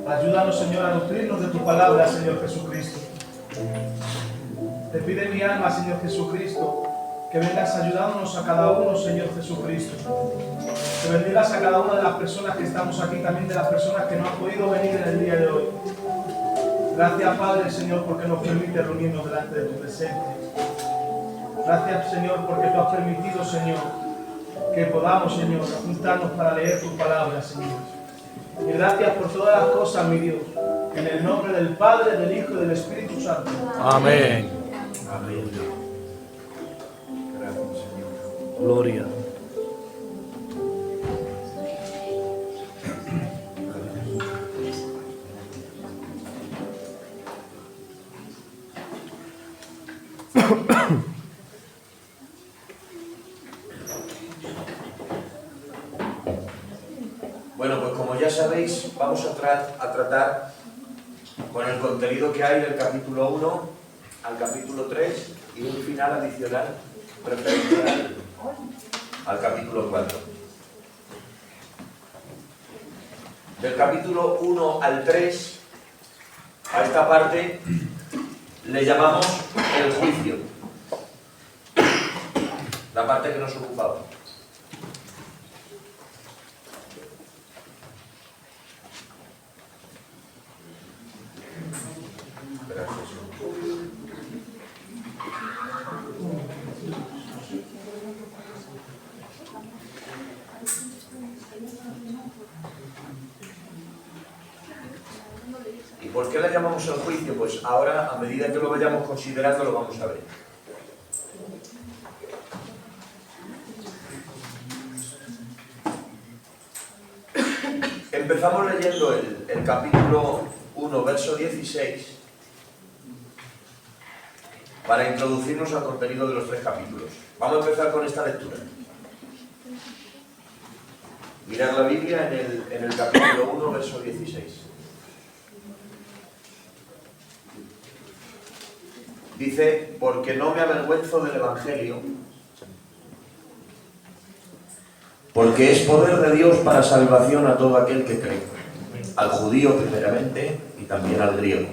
Ayúdanos, Señor, a nutrirnos de tu palabra, Señor Jesucristo. Te pide mi alma, Señor Jesucristo, que vengas ayudándonos a cada uno, Señor Jesucristo. Que bendigas a cada una de las personas que estamos aquí, también de las personas que no han podido venir en el día de hoy. Gracias, Padre, Señor, porque nos permite reunirnos delante de tu presencia. Gracias, Señor, porque tú has permitido, Señor, que podamos, Señor, juntarnos para leer tu palabra, Señor. Y gracias por todas las cosas, mi Dios. En el nombre del Padre, del Hijo y del Espíritu Santo. Amén. Amén. Gracias, Señor. Gloria. Bueno, pues como ya sabéis, vamos a tratar con el contenido que hay del capítulo 1 al capítulo 3 y un final adicional referente al capítulo 4. Del capítulo 1 al 3, a esta parte le llamamos el juicio, la parte que nos ocupaba. ¿Y por qué le llamamos el juicio? Pues ahora, a medida que lo vayamos considerando, lo vamos a ver. Empezamos leyendo el capítulo 1, verso 16, para introducirnos al contenido de los 3 capítulos. Vamos a empezar con esta lectura. Mirad la Biblia en el capítulo 1, verso 16. Dice, porque no me avergüenzo del Evangelio, porque es poder de Dios para salvación a todo aquel que cree, al judío primeramente y también al griego.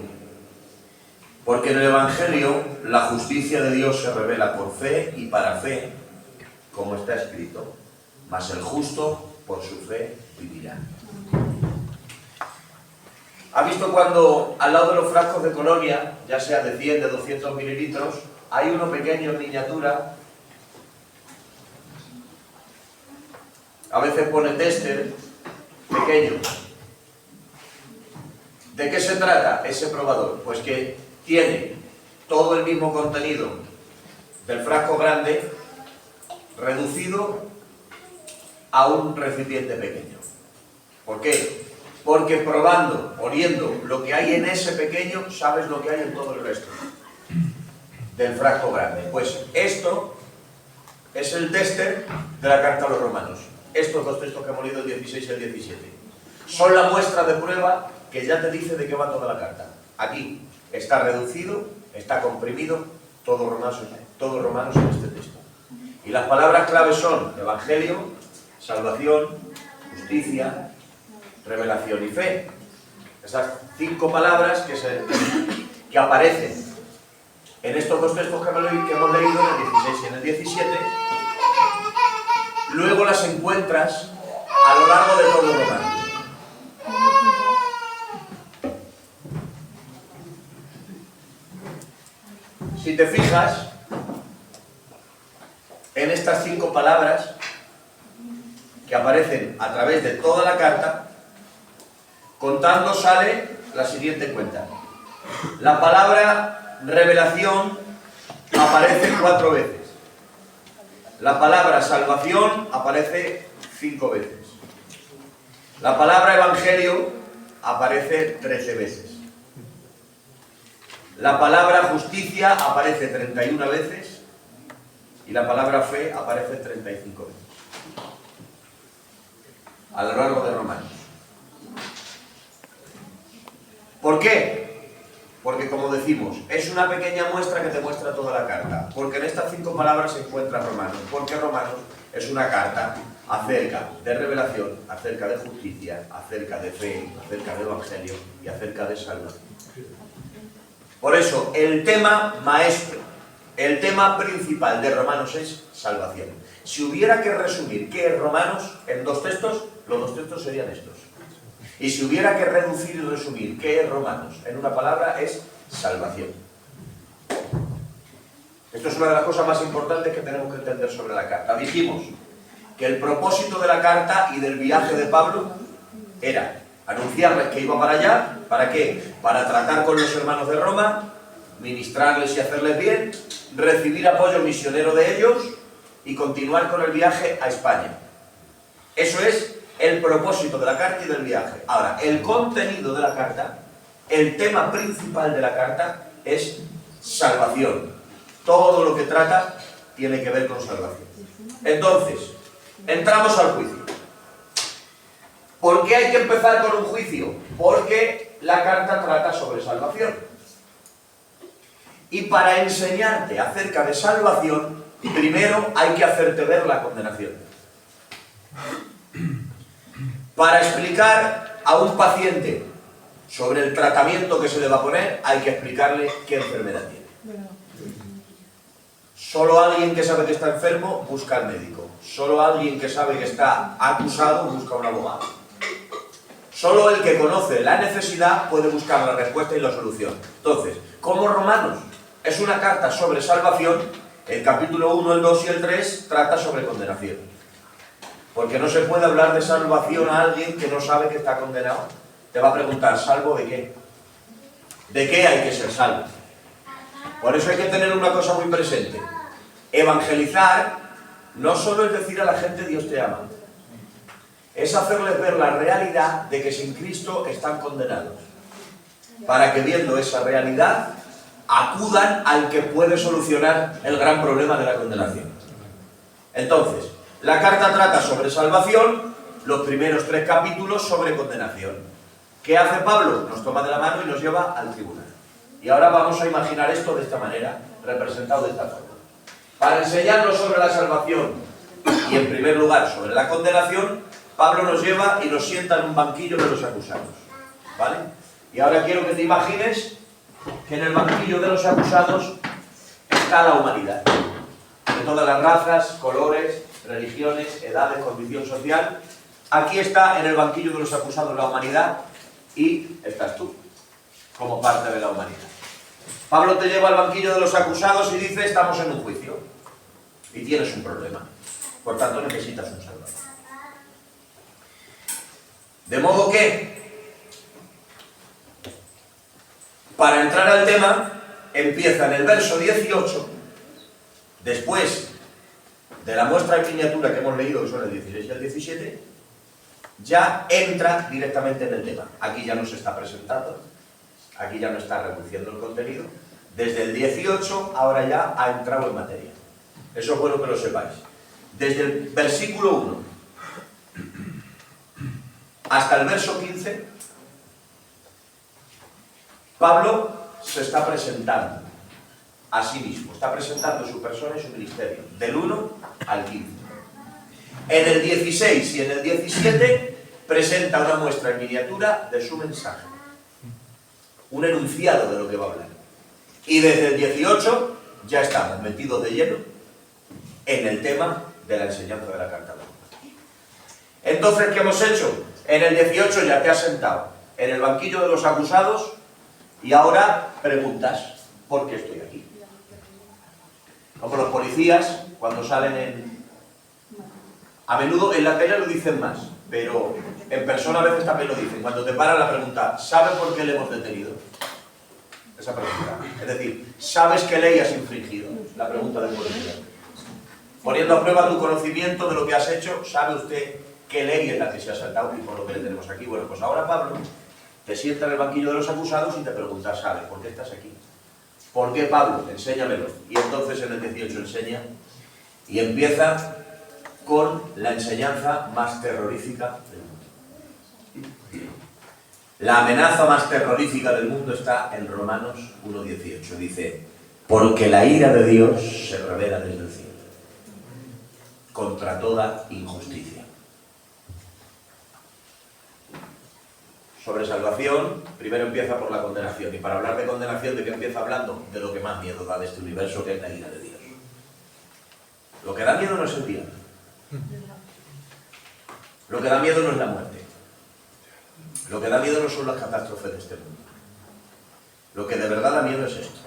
Porque en el Evangelio la justicia de Dios se revela por fe y para fe, como está escrito, mas el justo por su fe vivirá. ¿Ha visto cuando al lado de los frascos de colonia, ya sea de 100, de 200 mililitros, hay uno pequeño en miniatura? A veces pone tester pequeño. ¿De qué se trata ese probador? Pues que tiene todo el mismo contenido del frasco grande reducido a un recipiente pequeño. ¿Por qué? Porque probando, oliendo lo que hay en ese pequeño, sabes lo que hay en todo el resto del frasco grande. Pues esto es el tester de la carta a los romanos. Estos 2 textos que hemos leído, el 16 y el 17, son la muestra de prueba que ya te dice de qué va toda la carta. Aquí está reducido, está comprimido, todo Romanos en este texto. Y las palabras claves son Evangelio, salvación, justicia, revelación y fe. Esas 5 palabras que aparecen en estos 2 textos que hemos leído, en el 16 y en el 17, luego las encuentras a lo largo de todo Romanos. Si te fijas en estas 5 palabras que aparecen a través de toda la carta, contando sale la siguiente cuenta. La palabra revelación aparece 4 veces. La palabra salvación aparece 5 veces. La palabra evangelio aparece 13 veces. La palabra justicia aparece 31 veces y la palabra fe aparece 35 veces a lo largo de Romanos. ¿Por qué? Porque, como decimos, es una pequeña muestra que te muestra toda la carta. Porque en estas 5 palabras se encuentra Romanos. Porque Romanos es una carta acerca de revelación, acerca de justicia, acerca de fe, acerca de evangelio y acerca de salvación. Por eso, el tema maestro, el tema principal de Romanos es salvación. Si hubiera que resumir qué es Romanos en dos textos, los dos textos serían estos. Y si hubiera que reducir y resumir qué es Romanos en una palabra, es salvación. Esto es una de las cosas más importantes que tenemos que entender sobre la carta. Dijimos que el propósito de la carta y del viaje de Pablo era anunciarles que iba para allá. ¿Para qué? Para tratar con los hermanos de Roma, ministrarles y hacerles bien, recibir apoyo misionero de ellos y continuar con el viaje a España. Eso es el propósito de la carta y del viaje. Ahora, el contenido de la carta, el tema principal de la carta es salvación. Todo lo que trata tiene que ver con salvación. Entonces, entramos al juicio. ¿Por qué hay que empezar con un juicio? Porque la carta trata sobre salvación. Y para enseñarte acerca de salvación, primero hay que hacerte ver la condenación. Para explicar a un paciente sobre el tratamiento que se le va a poner, hay que explicarle qué enfermedad tiene. Solo alguien que sabe que está enfermo busca al médico. Solo alguien que sabe que está acusado busca a un abogado. Solo el que conoce la necesidad puede buscar la respuesta y la solución. Entonces, como Romanos es una carta sobre salvación, el capítulo 1, el 2 y el 3 trata sobre condenación. Porque no se puede hablar de salvación a alguien que no sabe que está condenado. Te va a preguntar, ¿salvo de qué? ¿De qué hay que ser salvo? Por eso hay que tener una cosa muy presente. Evangelizar no solo es decir a la gente Dios te ama. Es hacerles ver la realidad de que sin Cristo están condenados. Para que viendo esa realidad acudan al que puede solucionar el gran problema de la condenación. Entonces, la carta trata sobre salvación, los primeros 3 capítulos sobre condenación. ¿Qué hace Pablo? Nos toma de la mano y nos lleva al tribunal. Y ahora vamos a imaginar esto de esta manera, representado de esta forma. Para enseñarnos sobre la salvación y en primer lugar sobre la condenación, Pablo nos lleva y nos sienta en un banquillo de los acusados. ¿Vale? Y ahora quiero que te imagines que en el banquillo de los acusados está la humanidad. De todas las razas, colores, religiones, edades, condición social. Aquí está en el banquillo de los acusados la humanidad y estás tú, como parte de la humanidad. Pablo te lleva al banquillo de los acusados y dice, estamos en un juicio y tienes un problema. Por tanto, necesitas un salvador. De modo que, para entrar al tema, empieza en el verso 18, después de la muestra en miniatura que hemos leído, que son el 16 y el 17, ya entra directamente en el tema. Aquí ya no se está presentando, aquí ya no está reduciendo el contenido. Desde el 18, ahora ya ha entrado en materia. Eso es bueno que lo sepáis. Desde el versículo 1 hasta el verso 15, Pablo se está presentando a sí mismo, está presentando su persona y su ministerio, del 1 al 15. En el 16 y en el 17 presenta una muestra en miniatura de su mensaje, un enunciado de lo que va a hablar. Y desde el 18 ya estamos metidos de lleno en el tema de la enseñanza de la carta de Romanos. Entonces, ¿qué hemos hecho? En el 18 ya te has sentado en el banquillo de los acusados y ahora preguntas, ¿por qué estoy aquí? Como los policías, cuando salen en... A menudo en la tele lo dicen más, pero en persona a veces también lo dicen. Cuando te paran la pregunta, ¿sabes por qué le hemos detenido? Esa pregunta. Es decir, ¿sabes qué ley has infringido? La pregunta del policía. Poniendo a prueba tu conocimiento de lo que has hecho, ¿sabe usted qué ley es la que se ha saltado y por lo que le tenemos aquí? Bueno, pues ahora Pablo te sienta en el banquillo de los acusados y te pregunta, ¿sabes por qué estás aquí? ¿Por qué, Pablo? Enséñamelo. Y entonces en el 18 enseña y empieza con la enseñanza más terrorífica del mundo. La amenaza más terrorífica del mundo está en Romanos 1:18. Dice, porque la ira de Dios se revela desde el cielo. contra toda injusticia. Sobre salvación, primero empieza por la condenación. Y para hablar de condenación, ¿de qué empieza hablando? De lo que más miedo da de este universo, que es la ira de Dios. Lo que da miedo no es el diablo. Lo que da miedo no es la muerte. Lo que da miedo no son las catástrofes de este mundo. Lo que de verdad da miedo es esto.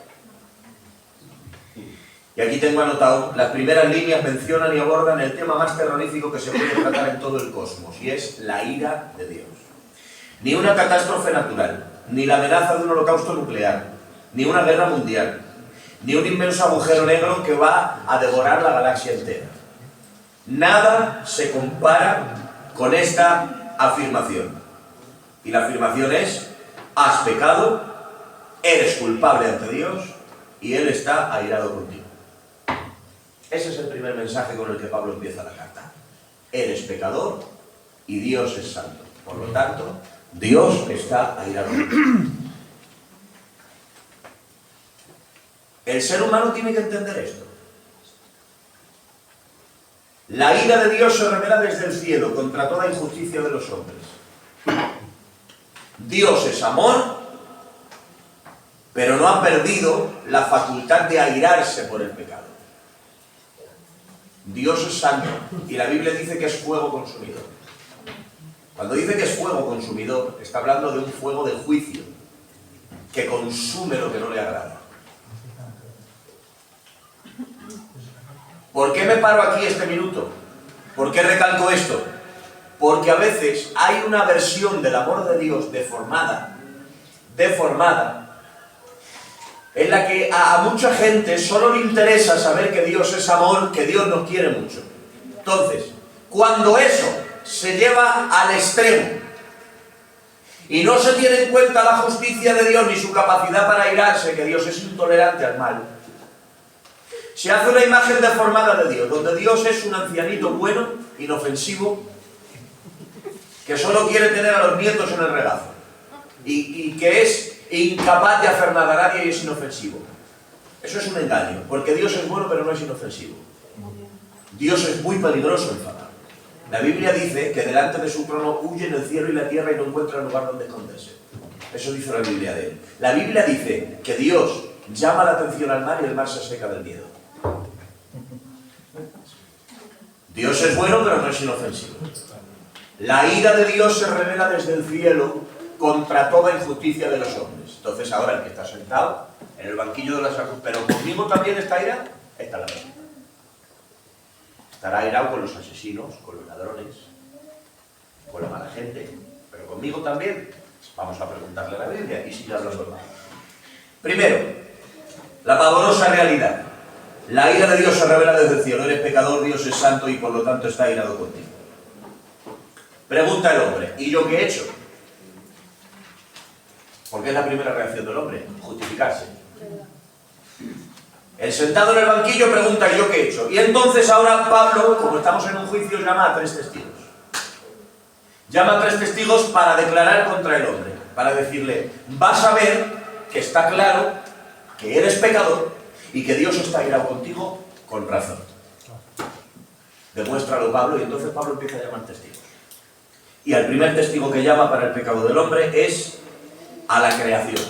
Y aquí tengo anotado, las primeras líneas mencionan y abordan el tema más terrorífico que se puede tratar en todo el cosmos, y es la ira de Dios. Ni una catástrofe natural, ni la amenaza de un holocausto nuclear, ni una guerra mundial, ni un inmenso agujero negro que va a devorar la galaxia entera. Nada se compara con esta afirmación. Y la afirmación es: has pecado, eres culpable ante Dios y Él está airado contigo. Ese es el primer mensaje con el que Pablo empieza la carta. Eres pecador y Dios es santo. Por lo tanto, Dios está airado contigo. El ser humano tiene que entender esto. La ira de Dios se revela desde el cielo contra toda injusticia de los hombres. Dios es amor, pero no ha perdido la facultad de airarse por el pecado. Dios es santo y la Biblia dice que es fuego consumidor. Cuando dice que es fuego consumidor, está hablando de un fuego de juicio que consume lo que no le agrada. ¿Por qué me paro aquí este minuto? ¿Por qué recalco esto? Porque a veces hay una versión del amor de Dios deformada, en la que a mucha gente solo le interesa saber que Dios es amor, que Dios nos quiere mucho. Entonces, cuando eso se lleva al extremo y no se tiene en cuenta la justicia de Dios ni su capacidad para airarse, que Dios es intolerante al mal, se hace una imagen deformada de Dios, donde Dios es un ancianito bueno, inofensivo, que solo quiere tener a los nietos en el regazo y que es incapaz de hacer nada a nadie y es inofensivo. Eso es un engaño, porque Dios es bueno pero no es inofensivo. Dios es muy peligroso enfadado. La Biblia dice que delante de su trono huyen el cielo y la tierra y no encuentran lugar donde esconderse. Eso dice la Biblia de él. La Biblia dice que Dios llama la atención al mar y el mar se seca del miedo. Dios es bueno pero no es inofensivo. La ira de Dios se revela desde el cielo contra toda injusticia de los hombres. Entonces ahora el que está sentado en el banquillo de la salud, pero conmigo también está ira, está la persona. Estará airado con los asesinos, con los ladrones, con la mala gente, pero conmigo también. Vamos a preguntarle a la Biblia y sigue hablando mal. Primero, la pavorosa realidad. La ira de Dios se revela desde el cielo. Eres pecador, Dios es santo y por lo tanto está airado contigo. Pregunta el hombre: ¿y yo qué he hecho? Porque es la primera reacción del hombre, justificarse. El sentado en el banquillo pregunta: ¿y yo qué he hecho? Y entonces ahora Pablo, como estamos en un juicio, llama a 3 testigos. Llama a 3 testigos para declarar contra el hombre, para decirle: vas a ver que está claro que eres pecador y que Dios está airado contigo con razón. Demuéstralo, Pablo, y entonces Pablo empieza a llamar testigos. Y el primer testigo que llama para el pecado del hombre es a la creación.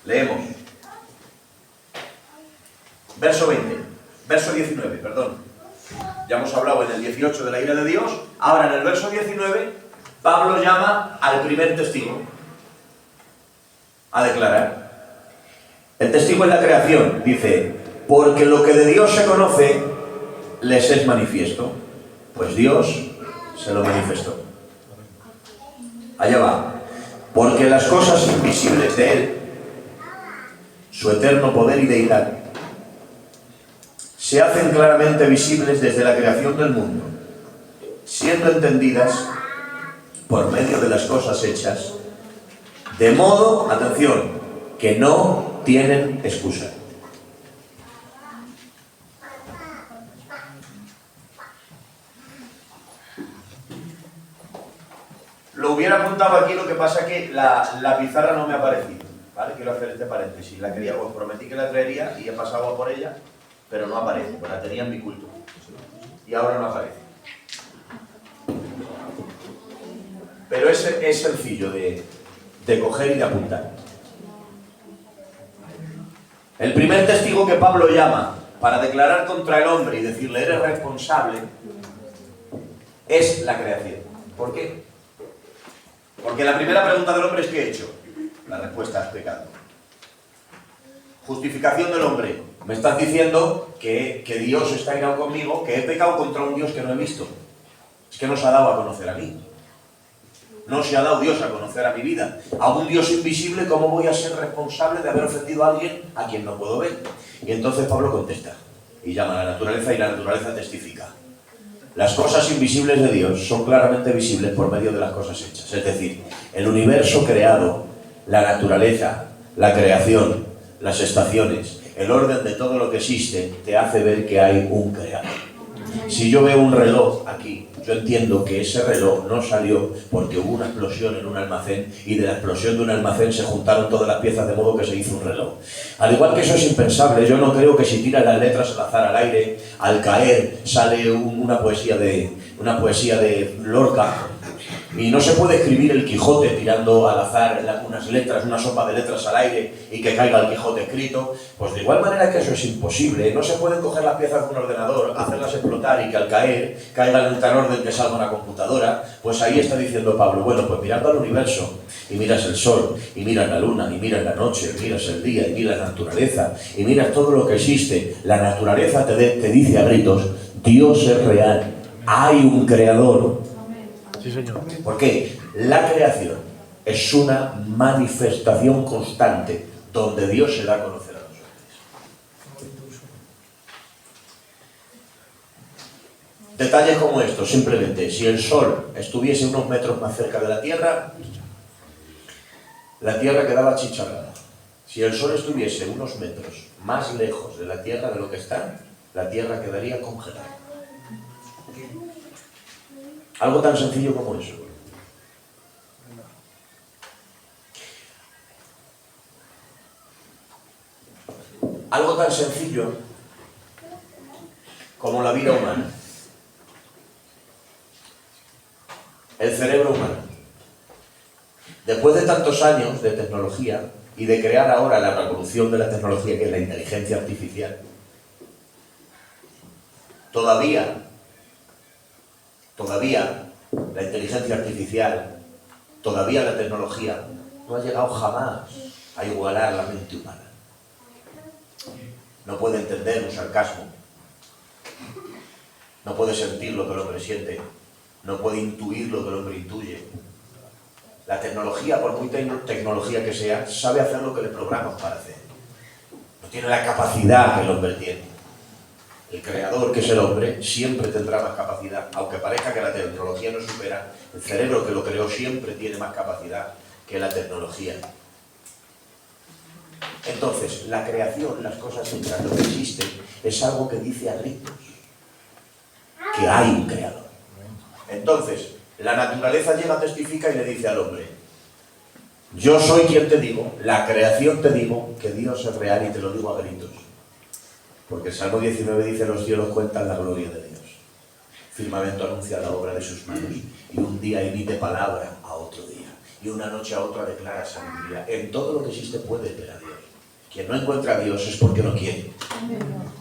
Leemos. Verso 19, perdón. Ya hemos hablado en el 18 de la ira de Dios. Ahora en el verso 19, Pablo llama al primer testigo a declarar. El testigo es la creación. Dice: porque lo que de Dios se conoce les es manifiesto, pues Dios se lo manifestó. Allá va. Porque las cosas invisibles de Él, su eterno poder y deidad, se hacen claramente visibles desde la creación del mundo, siendo entendidas por medio de las cosas hechas, de modo, atención, que no tienen excusa. Lo hubiera apuntado aquí, lo que pasa es que la pizarra no me ha aparecido, ¿vale? Quiero hacer este paréntesis. La quería, os prometí que la traería y he pasado a por ella, pero no aparece, pues la tenía en mi culto. y ahora no aparece. Pero es sencillo de coger y de apuntar. El primer testigo que Pablo llama para declarar contra el hombre y decirle eres responsable es la creación. ¿Por qué? Porque la primera pregunta del hombre es ¿qué he hecho? La respuesta es pecado. Justificación del hombre. Me estás diciendo que Dios está irado conmigo, que he pecado contra un Dios que no he visto. Es que no se ha dado a conocer a mí. No se ha dado Dios a conocer a mi vida. A un Dios invisible, ¿cómo voy a ser responsable de haber ofendido a alguien a quien no puedo ver? Y entonces Pablo contesta y llama a la naturaleza y la naturaleza testifica. Las cosas invisibles de Dios son claramente visibles por medio de las cosas hechas. Es decir, el universo creado, la naturaleza, la creación, las estaciones, el orden de todo lo que existe, te hace ver que hay un creador. Si yo veo un reloj aquí, yo entiendo que ese reloj no salió porque hubo una explosión en un almacén y de la explosión de un almacén se juntaron todas las piezas de modo que se hizo un reloj. Al igual que eso es impensable, yo no creo que si tiras las letras al azar al aire, al caer sale una poesía de Lorca. Y no se puede escribir el Quijote tirando al azar unas letras, una sopa de letras al aire y que caiga el Quijote escrito. Pues de igual manera que eso es imposible. No se pueden coger las piezas de un ordenador, hacerlas explotar y que al caer caigan en tal orden que salga una computadora. Pues ahí está diciendo Pablo, bueno, pues mirando al universo y miras el sol, y miras la luna, y miras la noche, y miras el día, y miras la naturaleza, y miras todo lo que existe. La naturaleza te dice a gritos, Dios es real, hay un creador. Sí, señor. Porque la creación es una manifestación constante donde Dios se da a conocer a los hombres. Detalles como estos, simplemente, si el Sol estuviese unos metros más cerca de la Tierra quedaba achicharrada. Si el Sol estuviese unos metros más lejos de la Tierra de lo que está, la Tierra quedaría congelada. Algo tan sencillo como eso. Algo tan sencillo como la vida humana. El cerebro humano. Después de tantos años de tecnología y de crear ahora la revolución de la tecnología que es la inteligencia artificial, todavía la inteligencia artificial, todavía la tecnología no ha llegado jamás a igualar la mente humana. No puede entender un sarcasmo, no puede sentir lo que el hombre siente, no puede intuir lo que el hombre intuye. La tecnología, por muy tecnología que sea, sabe hacer lo que le programan para hacer. No tiene la capacidad que el hombre tiene. El creador, que es el hombre, siempre tendrá más capacidad. Aunque parezca que la tecnología no supera, el cerebro que lo creó siempre tiene más capacidad que la tecnología. Entonces, la creación, las cosas hechas, lo que existe, es algo que dice a gritos que hay un creador. Entonces, la naturaleza llega, testifica y le dice al hombre, yo soy quien te digo, la creación te digo que Dios es real y te lo digo a gritos. Porque el Salmo 19 dice, los cielos cuentan la gloria de Dios. Firmamento anuncia la obra de sus manos. Y un día emite palabra a otro día. Y una noche a otra declara sabiduría. En todo lo que existe puede ver a Dios. Quien no encuentra a Dios es porque no quiere.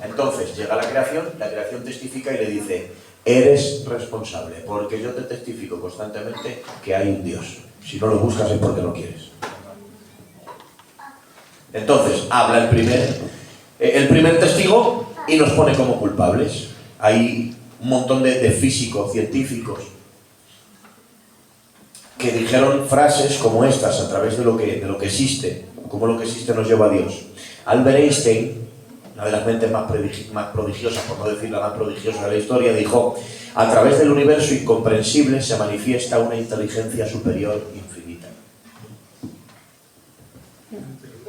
Entonces llega la creación testifica y le dice, eres responsable, porque yo te testifico constantemente que hay un Dios. Si no lo buscas es porque no quieres. Entonces habla el primer testigo y nos pone como culpables. Hay un montón de físicos, científicos, que dijeron frases como estas a través de lo que existe, como lo que existe nos lleva a Dios. Albert Einstein, una de las mentes más prodigiosas, por no decir la más prodigiosa de la historia, dijo, a través del universo incomprensible se manifiesta una inteligencia superior infinita.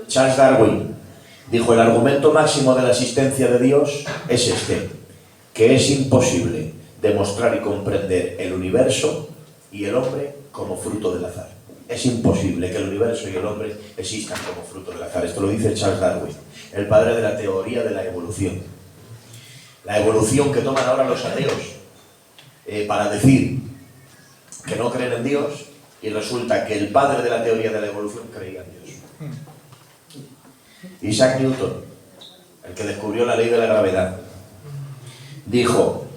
Charles Darwin dijo, el argumento máximo de la existencia de Dios es este, que es imposible demostrar y comprender el universo y el hombre como fruto del azar. Es imposible que el universo y el hombre existan como fruto del azar. Esto lo dice Charles Darwin, el padre de la teoría de la evolución. La evolución que toman ahora los ateos para decir que no creen en Dios, y resulta que el padre de la teoría de la evolución creía en Dios. Isaac Newton, el que descubrió la ley de la gravedad, dijo: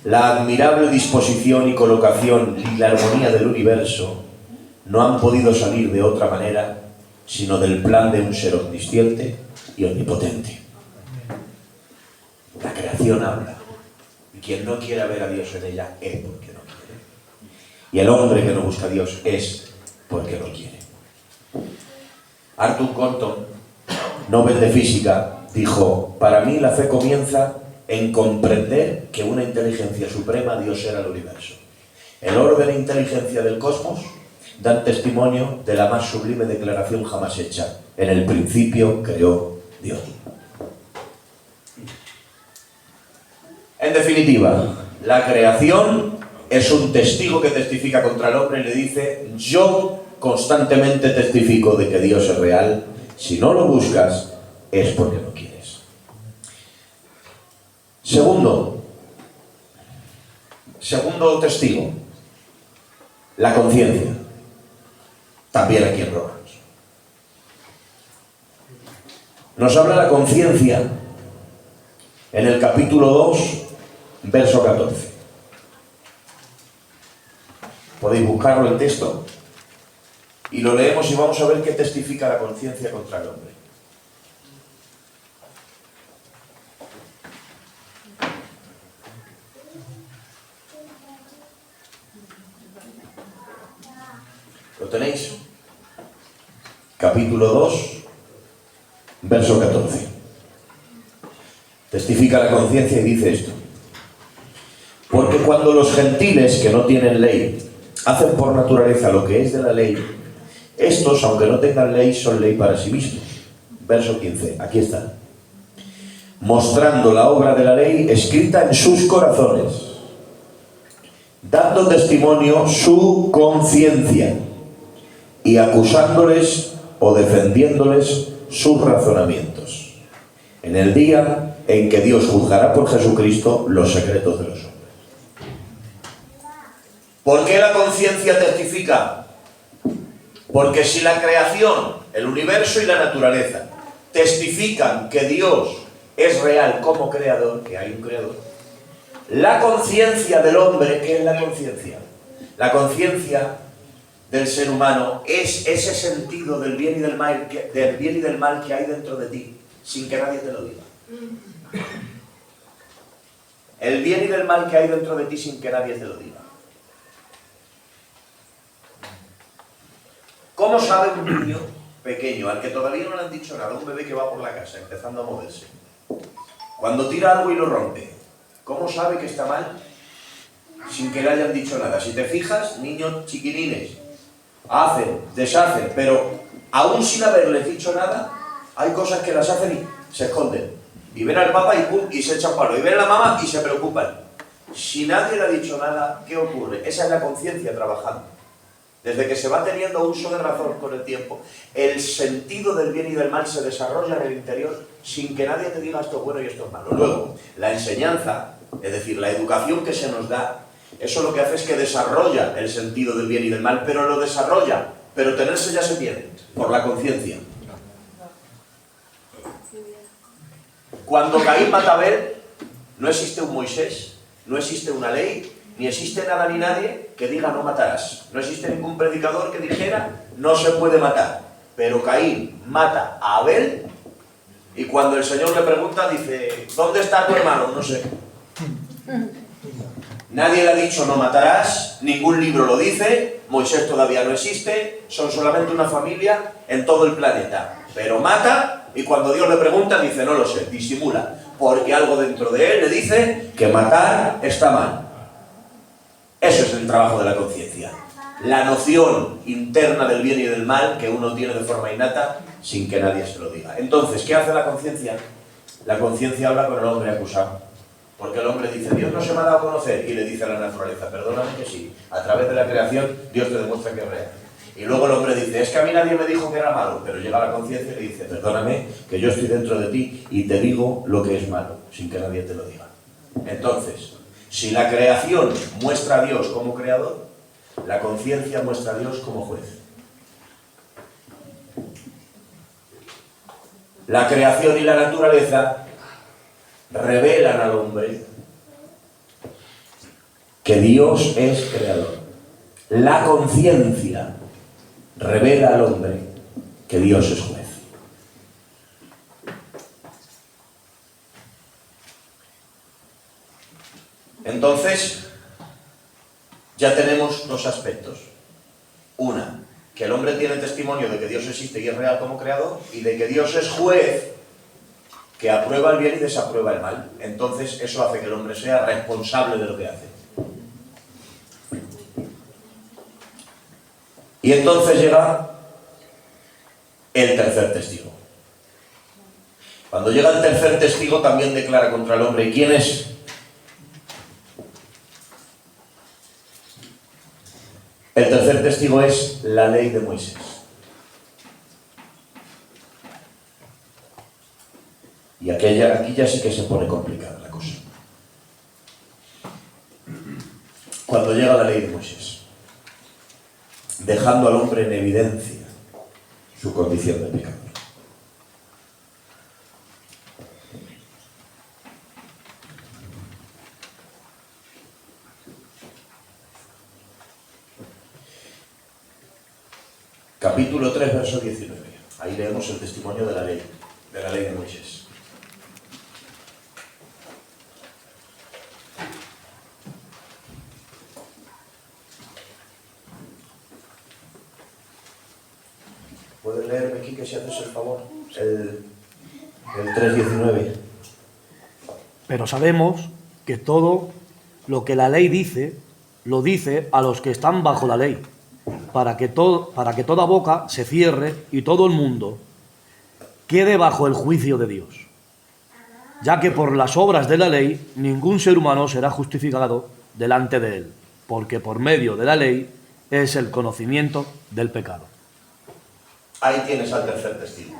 la admirable disposición y colocación y la armonía del universo no han podido salir de otra manera sino del plan de un ser omnisciente y omnipotente. La creación habla, y quien no quiera ver a Dios en ella es porque no quiere. Y el hombre que no busca a Dios es porque no quiere. Arthur Compton, Nobel de Física, dijo: para mí la fe comienza en comprender que una inteligencia suprema dio ser al universo. El orden e inteligencia del cosmos dan testimonio de la más sublime declaración jamás hecha: en el principio creó Dios. En definitiva, la creación es un testigo que testifica contra el hombre y le dice: yo constantemente testifico de que Dios es real. Si no lo buscas, es porque no quieres. Segundo testigo, la conciencia. También aquí en Romanos. Nos habla la conciencia en el capítulo 2, verso 14. Podéis buscarlo el texto y lo leemos y vamos a ver qué testifica la conciencia contra el hombre. ¿Lo tenéis? Capítulo 2, verso 14. Testifica la conciencia y dice esto: porque cuando los gentiles que no tienen ley hacen por naturaleza lo que es de la ley, estos, aunque no tengan ley, son ley para sí mismos. Verso 15, aquí está. Mostrando la obra de la ley escrita en sus corazones, dando testimonio su conciencia y acusándoles o defendiéndoles sus razonamientos, en el día en que Dios juzgará por Jesucristo los secretos de los hombres. ¿Por qué la conciencia testifica? Porque si la creación, el universo y la naturaleza testifican que Dios es real como creador, que hay un creador, la conciencia del hombre, ¿qué es la conciencia? La conciencia del ser humano es ese sentido del bien y del mal que hay dentro de ti, sin que nadie te lo diga. El bien y del mal que hay dentro de ti sin que nadie te lo diga. ¿Cómo sabe un niño pequeño, al que todavía no le han dicho nada, un bebé que va por la casa empezando a moverse, cuando tira algo y lo rompe, cómo sabe que está mal sin que le hayan dicho nada? Si te fijas, niños chiquilines hacen, deshacen, pero aún sin haberles dicho nada, hay cosas que las hacen y se esconden. Y ven al papá y pum, y se echan palo. Y ven a la mamá y se preocupan. Si nadie le ha dicho nada, ¿qué ocurre? Esa es la conciencia trabajando. Desde que se va teniendo uso de razón con el tiempo, el sentido del bien y del mal se desarrolla en el interior sin que nadie te diga esto es bueno y esto es malo. Luego, la enseñanza, es decir, la educación que se nos da, eso lo que hace es que desarrolla el sentido del bien y del mal, pero lo desarrolla, pero tenerse ya se tiene, por la conciencia. Cuando Caín mata a Abel, no existe un Moisés, no existe una ley, ni existe nada ni nadie que diga no matarás. No existe ningún predicador que dijera no se puede matar. Pero Caín mata a Abel y cuando el Señor le pregunta dice ¿dónde está tu hermano? No sé. Nadie le ha dicho no matarás, ningún libro lo dice, Moisés todavía no existe, son solamente una familia en todo el planeta. Pero mata y cuando Dios le pregunta dice no lo sé, disimula, porque algo dentro de él le dice que matar está mal. Eso es el trabajo de la conciencia. La noción interna del bien y del mal que uno tiene de forma innata sin que nadie se lo diga. Entonces, ¿qué hace la conciencia? La conciencia habla con el hombre acusado. Porque el hombre dice, Dios no se me ha dado a conocer. Y le dice a la naturaleza, perdóname que sí. A través de la creación, Dios te demuestra que es real. Y luego el hombre dice, es que a mí nadie me dijo que era malo, pero llega a la conciencia y le dice, perdóname, que yo estoy dentro de ti y te digo lo que es malo, sin que nadie te lo diga. Entonces, si la creación muestra a Dios como creador, la conciencia muestra a Dios como juez. La creación y la naturaleza revelan al hombre que Dios es creador. La conciencia revela al hombre que Dios es juez. Entonces, ya tenemos dos aspectos. Una, que el hombre tiene testimonio de que Dios existe y es real como creador, y de que Dios es juez que aprueba el bien y desaprueba el mal. Entonces, eso hace que el hombre sea responsable de lo que hace. Y entonces llega el tercer testigo. Cuando llega el tercer testigo también declara contra el hombre. ¿Y quién es? El tercer testigo es la ley de Moisés. Y aquí ya sí que se pone complicada la cosa. Cuando llega la ley de Moisés, dejando al hombre en evidencia su condición de pecador. Capítulo 3, verso 19. Ahí leemos el testimonio de la ley de Moisés. ¿Puedes leerme, Quique, si haces el favor? El 3:19. Pero sabemos que todo lo que la ley dice, lo dice a los que están bajo la ley, para que toda boca se cierre y todo el mundo quede bajo el juicio de Dios. Ya que por las obras de la ley ningún ser humano será justificado delante de él, porque por medio de la ley es el conocimiento del pecado. Ahí tienes al tercer testigo.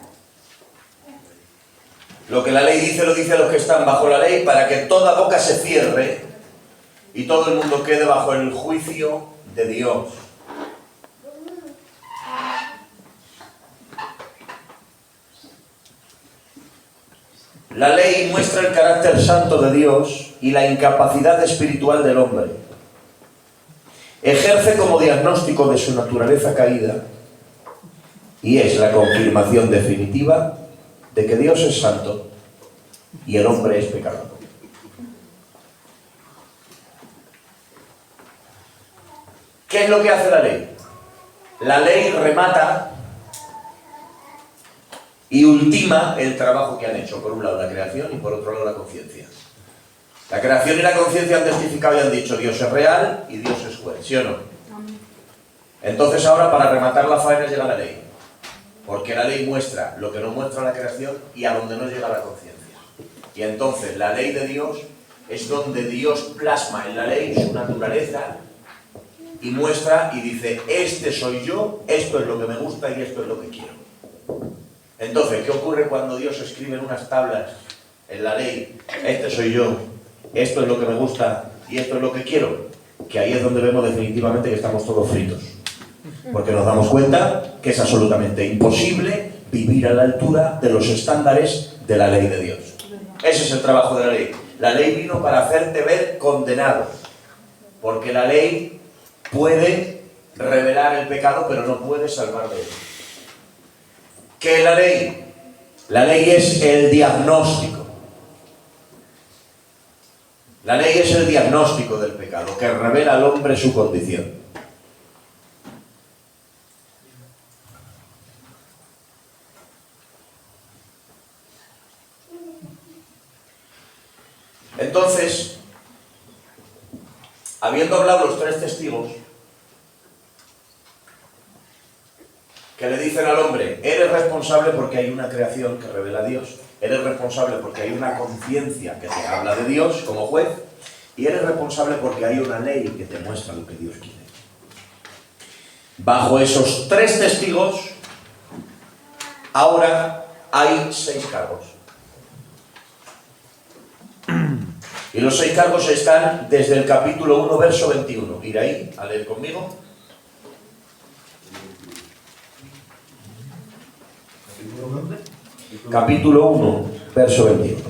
Lo que la ley dice, lo dice a los que están bajo la ley, para que toda boca se cierre y todo el mundo quede bajo el juicio de Dios. La ley muestra el carácter santo de Dios y la incapacidad espiritual del hombre. Ejerce como diagnóstico de su naturaleza caída y es la confirmación definitiva de que Dios es santo y el hombre es pecador. ¿Qué es lo que hace la ley? La ley remata y ultima el trabajo que han hecho, por un lado la creación y por otro lado la conciencia. La creación y la conciencia han testificado y han dicho Dios es real y Dios es juez, ¿sí o no? Entonces ahora para rematar la faena llega la ley, porque la ley muestra lo que no muestra la creación y a donde no llega la conciencia. Y entonces la ley de Dios es donde Dios plasma en la ley su naturaleza y muestra y dice, este soy yo, esto es lo que me gusta y esto es lo que quiero. Entonces, ¿qué ocurre cuando Dios escribe en unas tablas en la ley, este soy yo, esto es lo que me gusta y esto es lo que quiero? Que ahí es donde vemos definitivamente que estamos todos fritos. Porque nos damos cuenta que es absolutamente imposible vivir a la altura de los estándares de la ley de Dios. Ese es el trabajo de la ley. La ley vino para hacerte ver condenado. Porque la ley puede revelar el pecado, pero no puede salvar de él. ¿Qué es la ley? La ley es el diagnóstico. La ley es el diagnóstico del pecado, que revela al hombre su condición. Entonces, habiendo hablado los tres testigos, que le dicen al hombre, eres responsable porque hay una creación que revela a Dios, eres responsable porque hay una conciencia que te habla de Dios como juez, y eres responsable porque hay una ley que te muestra lo que Dios quiere. Bajo esos 3 testigos, ahora hay 6 cargos. Y los 6 cargos están desde el capítulo 1, verso 21. Ir ahí a leer conmigo. Capítulo 1, verso 21.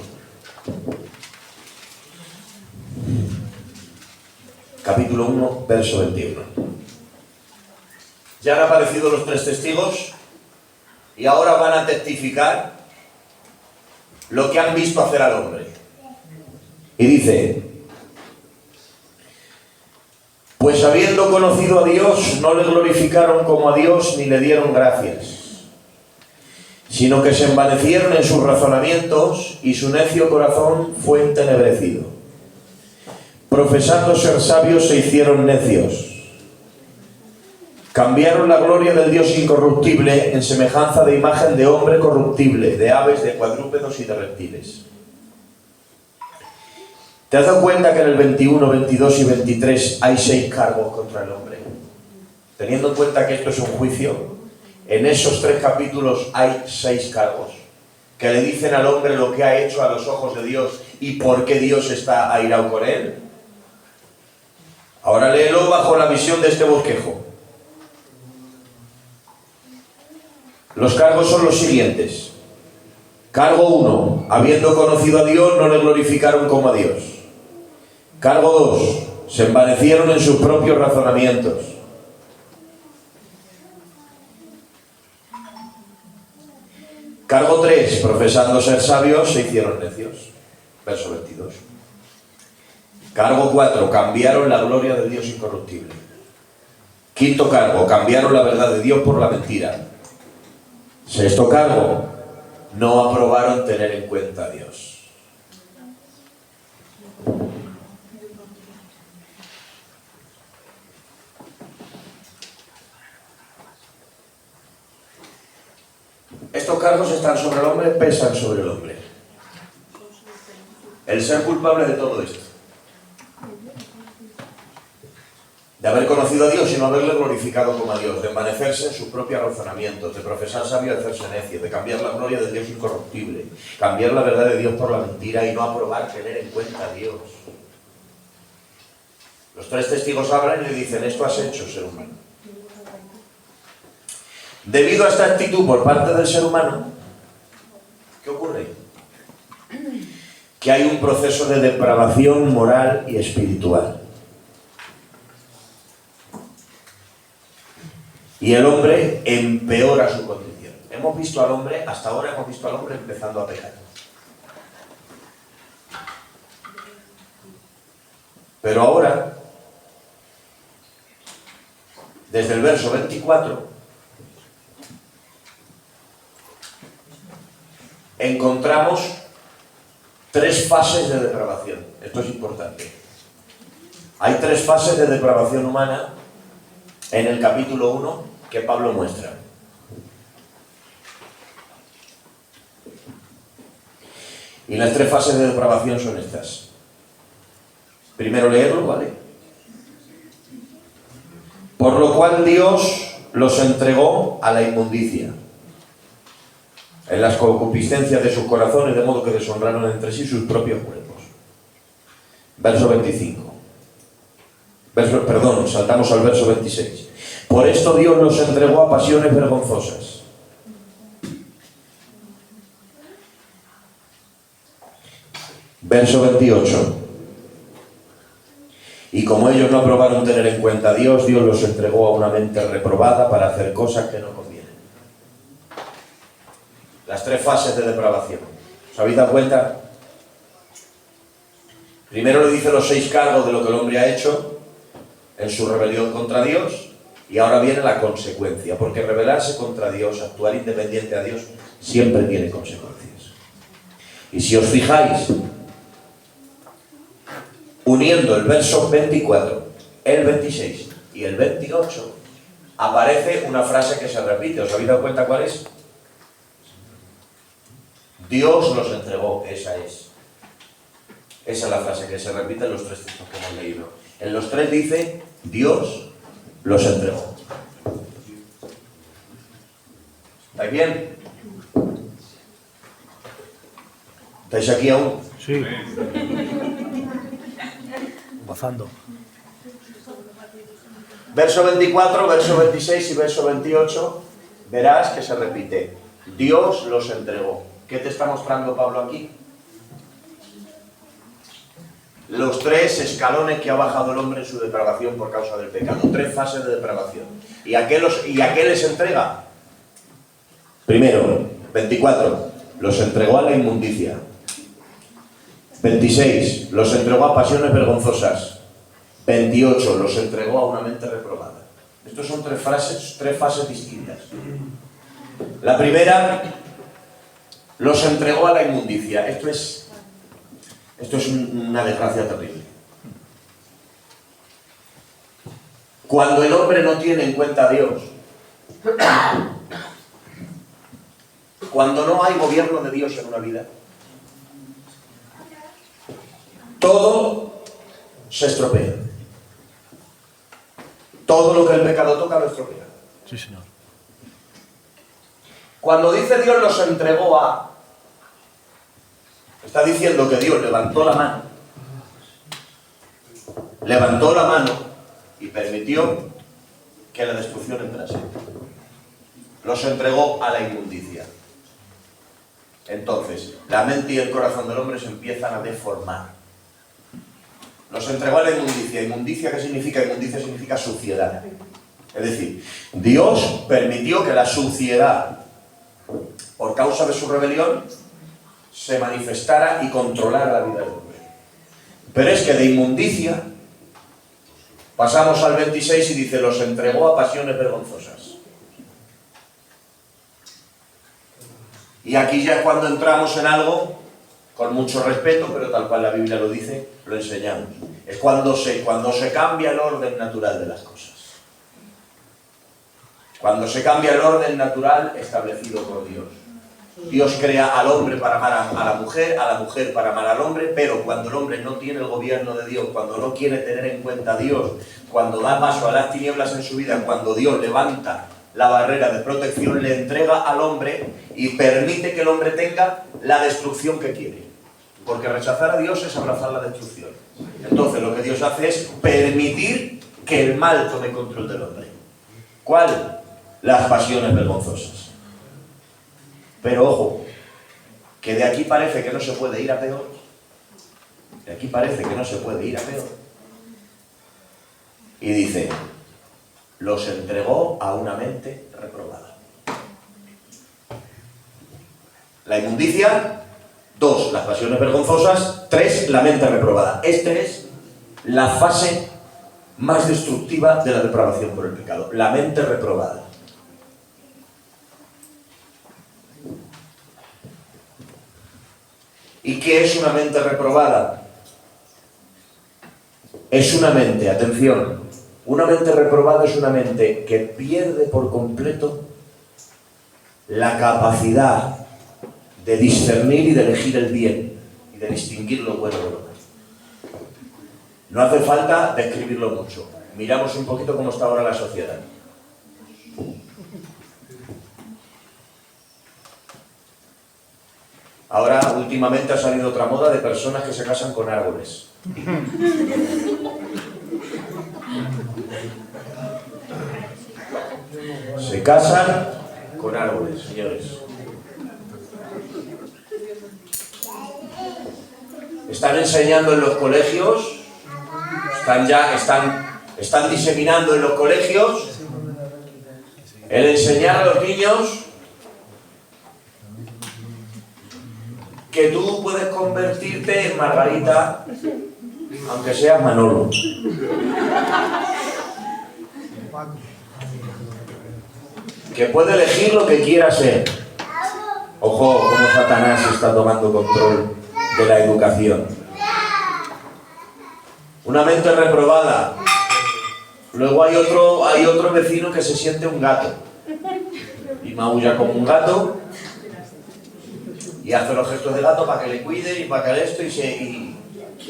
Capítulo 1, verso 21. Ya han aparecido los 3 testigos y ahora van a testificar lo que han visto hacer al hombre. Y dice: pues habiendo conocido a Dios, no le glorificaron como a Dios ni le dieron gracias, sino que se envanecieron en sus razonamientos y su necio corazón fue entenebrecido. Profesando ser sabios se hicieron necios. Cambiaron la gloria del Dios incorruptible en semejanza de imagen de hombre corruptible, de aves, de cuadrúpedos y de reptiles. ¿Te has dado cuenta que en el 21, 22 y 23 hay 6 cargos contra el hombre? Teniendo en cuenta que esto es un juicio, en esos 3 capítulos hay 6 cargos que le dicen al hombre lo que ha hecho a los ojos de Dios y por qué Dios está airado con él. Ahora léelo bajo la visión de este bosquejo. Los cargos son los siguientes. Cargo 1. Habiendo conocido a Dios, no le glorificaron como a Dios. Cargo 2. Se envanecieron en sus propios razonamientos. Cargo 3. Profesando ser sabios, se hicieron necios. Verso 22. Cargo 4. Cambiaron la gloria del Dios incorruptible. Quinto cargo. Cambiaron la verdad de Dios por la mentira. Sexto cargo. No aprobaron tener en cuenta a Dios. Estos cargos están sobre el hombre, pesan sobre el hombre. El ser culpable de todo esto. De haber conocido a Dios y no haberle glorificado como a Dios, de envanecerse en sus propios razonamientos, de profesar sabio y hacerse necio, de cambiar la gloria del Dios incorruptible, cambiar la verdad de Dios por la mentira y no aprobar tener en cuenta a Dios. Los 3 testigos hablan y le dicen: esto has hecho, ser humano. Debido a esta actitud por parte del ser humano, ¿qué ocurre? Que hay un proceso de depravación moral y espiritual. Y el hombre empeora su condición. Hemos visto al hombre, hasta ahora hemos visto al hombre empezando a pecar. Pero ahora, desde el verso 24, encontramos 3 fases de depravación. Esto es importante. Hay 3 fases de depravación humana en el capítulo 1 que Pablo muestra. Y las 3 fases de depravación son estas. Primero leerlo, ¿vale? Por lo cual Dios los entregó a la inmundicia, en las concupiscencias de sus corazones, de modo que deshonraron entre sí sus propios cuerpos. Verso 25. Saltamos al verso 26. Por esto Dios los entregó a pasiones vergonzosas. Verso 28. Y como ellos no aprobaron tener en cuenta a Dios, Dios los entregó a una mente reprobada para hacer cosas que no convienen. Las 3 fases de depravación. ¿Os habéis dado cuenta? Primero le dice los 6 cargos de lo que el hombre ha hecho en su rebelión contra Dios, y ahora viene la consecuencia, porque rebelarse contra Dios, actuar independiente a Dios, siempre tiene consecuencias. Y si os fijáis, uniendo el verso 24, el 26 y el 28, aparece una frase que se repite. ¿Os habéis dado cuenta cuál es? Dios los entregó, esa es. Esa es la frase que se repite en los 3 textos que hemos leído. En los 3 dice: Dios los entregó. ¿Estáis bien? ¿Estáis aquí aún? Sí. Gozando. Verso 24, verso 26 y verso 28, verás que se repite. Dios los entregó. ¿Qué te está mostrando Pablo aquí? Los 3 escalones que ha bajado el hombre en su depravación por causa del pecado. 3 fases de depravación. ¿Y a qué les entrega? Primero, 24, los entregó a la inmundicia. 26, los entregó a pasiones vergonzosas. 28, los entregó a una mente reprobada. Estos son 3 fases distintas. La primera, los entregó a la inmundicia. Esto es una desgracia terrible. Cuando el hombre no tiene en cuenta a Dios, cuando no hay gobierno de Dios en una vida, todo se estropea. Todo lo que el pecado toca lo estropea. Sí, señor. Cuando dice Dios los entregó a, está diciendo que Dios levantó la mano. Levantó la mano y permitió que la destrucción entrase. Los entregó a la inmundicia. Entonces, la mente y el corazón del hombre se empiezan a deformar. Los entregó a la inmundicia. ¿Inmundicia qué significa? Inmundicia significa suciedad. Es decir, Dios permitió que la suciedad, por causa de su rebelión, se manifestara y controlara la vida del hombre. Pero es que de inmundicia pasamos al 26 y dice, los entregó a pasiones vergonzosas. Y aquí ya es cuando entramos en algo, con mucho respeto, pero tal cual la Biblia lo dice, lo enseñamos. Es cuando se cambia el orden natural de las cosas. Cuando se cambia el orden natural establecido por Dios. Dios crea al hombre para amar a la mujer para amar al hombre, pero cuando el hombre no tiene el gobierno de Dios, cuando no quiere tener en cuenta a Dios, cuando da paso a las tinieblas en su vida, cuando Dios levanta la barrera de protección, le entrega al hombre y permite que el hombre tenga la destrucción que quiere. Porque rechazar a Dios es abrazar la destrucción. Entonces lo que Dios hace es permitir que el mal tome control del hombre. ¿Cuál? Las pasiones vergonzosas. Pero ojo, que de aquí parece que no se puede ir a peor. De aquí parece que no se puede ir a peor. Y dice, los entregó a una mente reprobada. La inmundicia, 2, las pasiones vergonzosas, 3, la mente reprobada. Esta es la fase más destructiva de la depravación por el pecado, la mente reprobada. ¿Y qué es una mente reprobada? Es una mente, atención, una mente reprobada es una mente que pierde por completo la capacidad de discernir y de elegir el bien y de distinguir lo bueno de lo malo. No hace falta describirlo mucho. Miramos un poquito cómo está ahora la sociedad. Ahora, últimamente ha salido otra moda de personas que se casan con árboles. Se casan con árboles, señores. Están enseñando en los colegios, están diseminando en los colegios el enseñar a los niños que tú puedes convertirte en Margarita, aunque seas Manolo. Que puede elegir lo que quiera ser. Ojo, cómo Satanás está tomando control de la educación. Una mente reprobada. Luego hay otro vecino que se siente un gato y maulla como un gato y hace los gestos de gato para que le cuide y para que esto y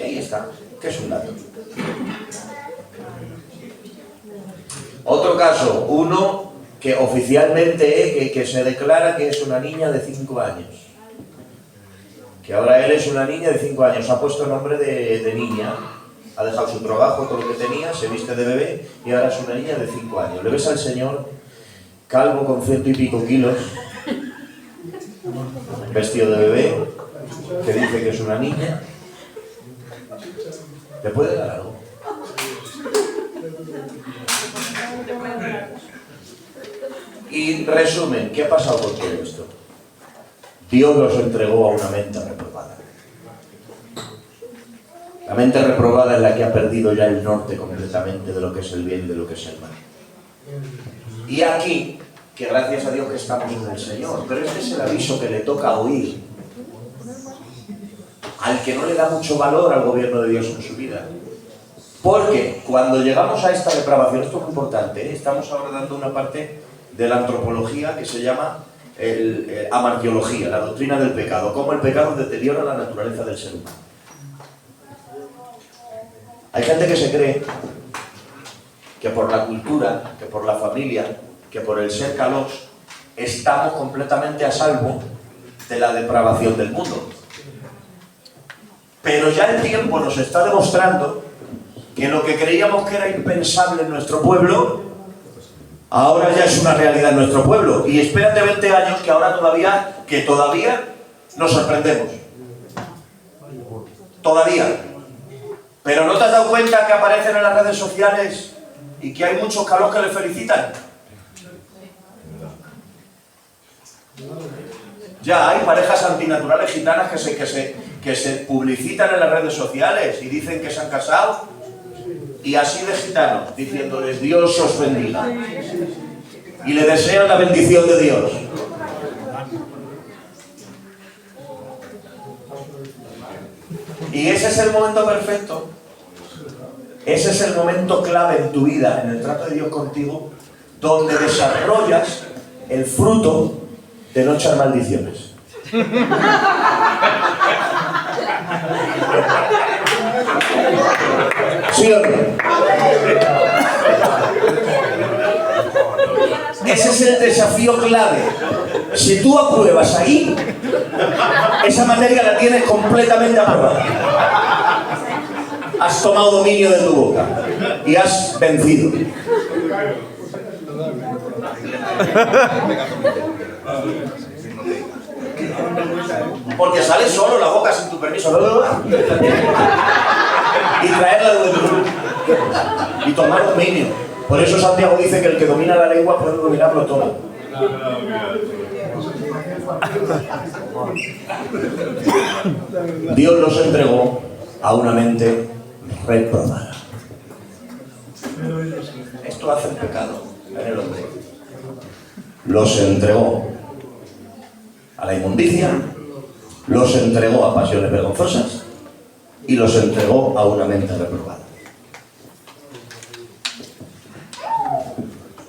ahí está. ¿Qué es un gato? Otro caso, uno que oficialmente que se declara que es una niña de 5 años. Que ahora él es una niña de 5 años, ha puesto nombre de niña, ha dejado su trabajo, todo lo que tenía, se viste de bebé y ahora es una niña de 5 años. Le ves al señor, calvo con 100 y pico kilos, vestido de bebé, que dice que es una niña. ¿Le puede dar algo? Y resumen, ¿qué ha pasado con todo esto? Dios los entregó a una mente reprobada. La mente reprobada es la que ha perdido ya el norte completamente de lo que es el bien y de lo que es el mal. Y aquí, que gracias a Dios que estamos en el Señor, pero este es el aviso que le toca oír al que no le da mucho valor al gobierno de Dios en su vida. Porque cuando llegamos a esta depravación, esto es muy importante, ¿eh? Estamos ahora dando una parte de la antropología que se llama amartiología, la doctrina del pecado, cómo el pecado deteriora la naturaleza del ser humano. Hay gente que se cree que por la cultura, que por la familia, que por el ser calos, estamos completamente a salvo de la depravación del mundo. Pero ya el tiempo nos está demostrando que lo que creíamos que era impensable en nuestro pueblo, ahora ya es una realidad en nuestro pueblo. Y espérate 20 años que ahora todavía nos sorprendemos. Todavía. Pero ¿no te has dado cuenta que aparecen en las redes sociales y que hay muchos calos que le felicitan? Ya hay parejas antinaturales gitanas que se publicitan en las redes sociales y dicen que se han casado, y así de gitanos, diciéndoles Dios os bendiga. Y le desean la bendición de Dios. Y ese es el momento perfecto. Ese es el momento clave en tu vida, en el trato de Dios contigo, donde desarrollas el fruto de no echar maldiciones. ¿Sí o no? Ese es el desafío clave. Si tú apruebas ahí, esa materia la tienes completamente aprobada. Has tomado dominio de tu boca y has vencido. Porque sale solo la boca sin tu permiso. Y traerla de tu y tomar dominio. Por eso Santiago dice que el que domina la lengua puede dominarlo todo. Dios los entregó a una mente reprobada. Esto hace el pecado en el hombre. Los entregó a la inmundicia, los entregó a pasiones vergonzosas y los entregó a una mente reprobada.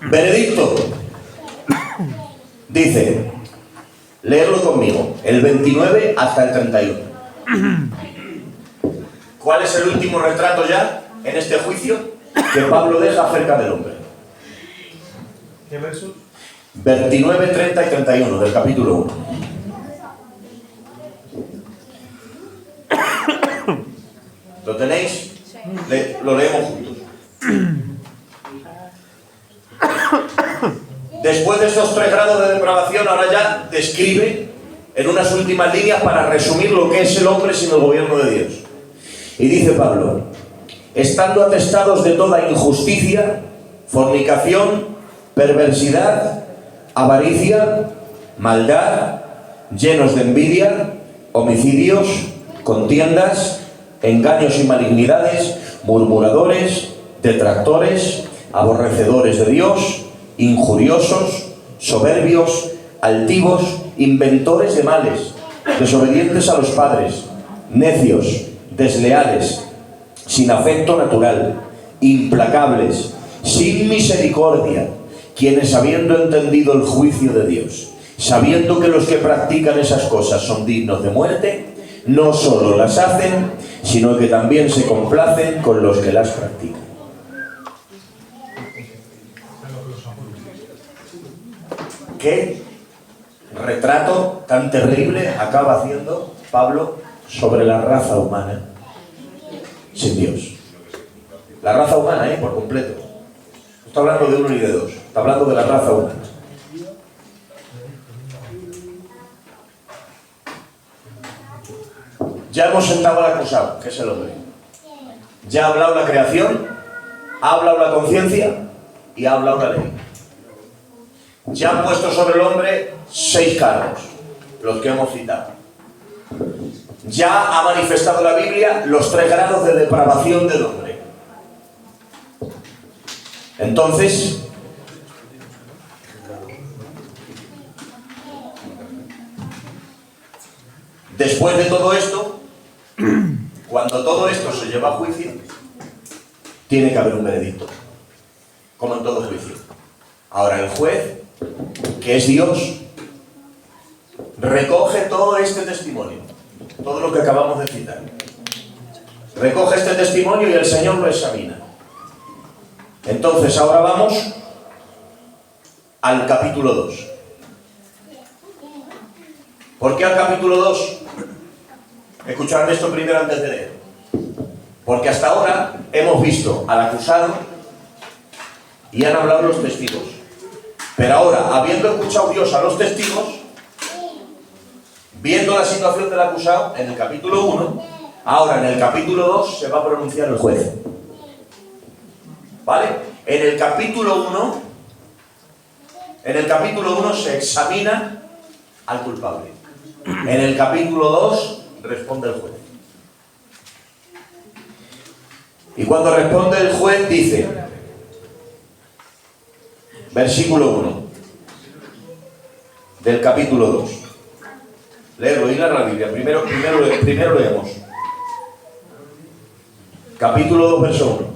Benedicto dice, leerlo conmigo, el 29 hasta el 31. ¿Cuál es el último retrato ya en este juicio que Pablo deja acerca del hombre? ¿Qué versos? 29, 30 y 31 del capítulo 1. ¿Lo tenéis? Lo leemos juntos. Después de esos 3 grados de depravación, ahora ya describe en unas últimas líneas para resumir lo que es el hombre sin el gobierno de Dios. Y dice Pablo, estando atestados de toda injusticia, fornicación, perversidad, avaricia, maldad, llenos de envidia, homicidios, contiendas, engaños y malignidades, murmuradores, detractores, aborrecedores de Dios, injuriosos, soberbios, altivos, inventores de males, desobedientes a los padres, necios, desleales, sin afecto natural, implacables, sin misericordia, quienes habiendo entendido el juicio de Dios, sabiendo que los que practican esas cosas son dignos de muerte, no solo las hacen, sino que también se complacen con los que las practican. qué retrato tan terrible acaba haciendo Pablo sobre la raza humana sin Dios. La raza humana, por completo. No está hablando de uno ni de dos, está hablando de la raza humana. Ya hemos sentado al acusado, que es el hombre. Ya ha hablado la creación, ha hablado la conciencia y ha hablado la ley. Ya han puesto sobre el hombre 6 cargos, los que hemos citado. Ya ha manifestado la Biblia los 3 grados de depravación del hombre. Entonces, después de todo esto, cuando todo esto se lleva a juicio, tiene que haber un veredicto, como en todo juicio. Ahora el juez, que es Dios, recoge todo este testimonio, todo lo que acabamos de citar. Recoge este testimonio y el Señor lo examina. Entonces ahora vamos al capítulo 2. ¿Por qué al capítulo 2? Escuchadme esto primero antes de leer. Porque hasta ahora hemos visto al acusado y han hablado los testigos. Pero ahora, habiendo escuchado Dios a los testigos, viendo la situación del acusado en el capítulo 1, ahora en el capítulo 2 se va a pronunciar el juez. ¿Vale? En el capítulo 1 se examina al culpable. En el capítulo 2 responde el juez. Y cuando responde el juez dice, versículo 1 del capítulo 2. Léelo, ir a la Biblia. Primero leemos. Capítulo 2, verso 1.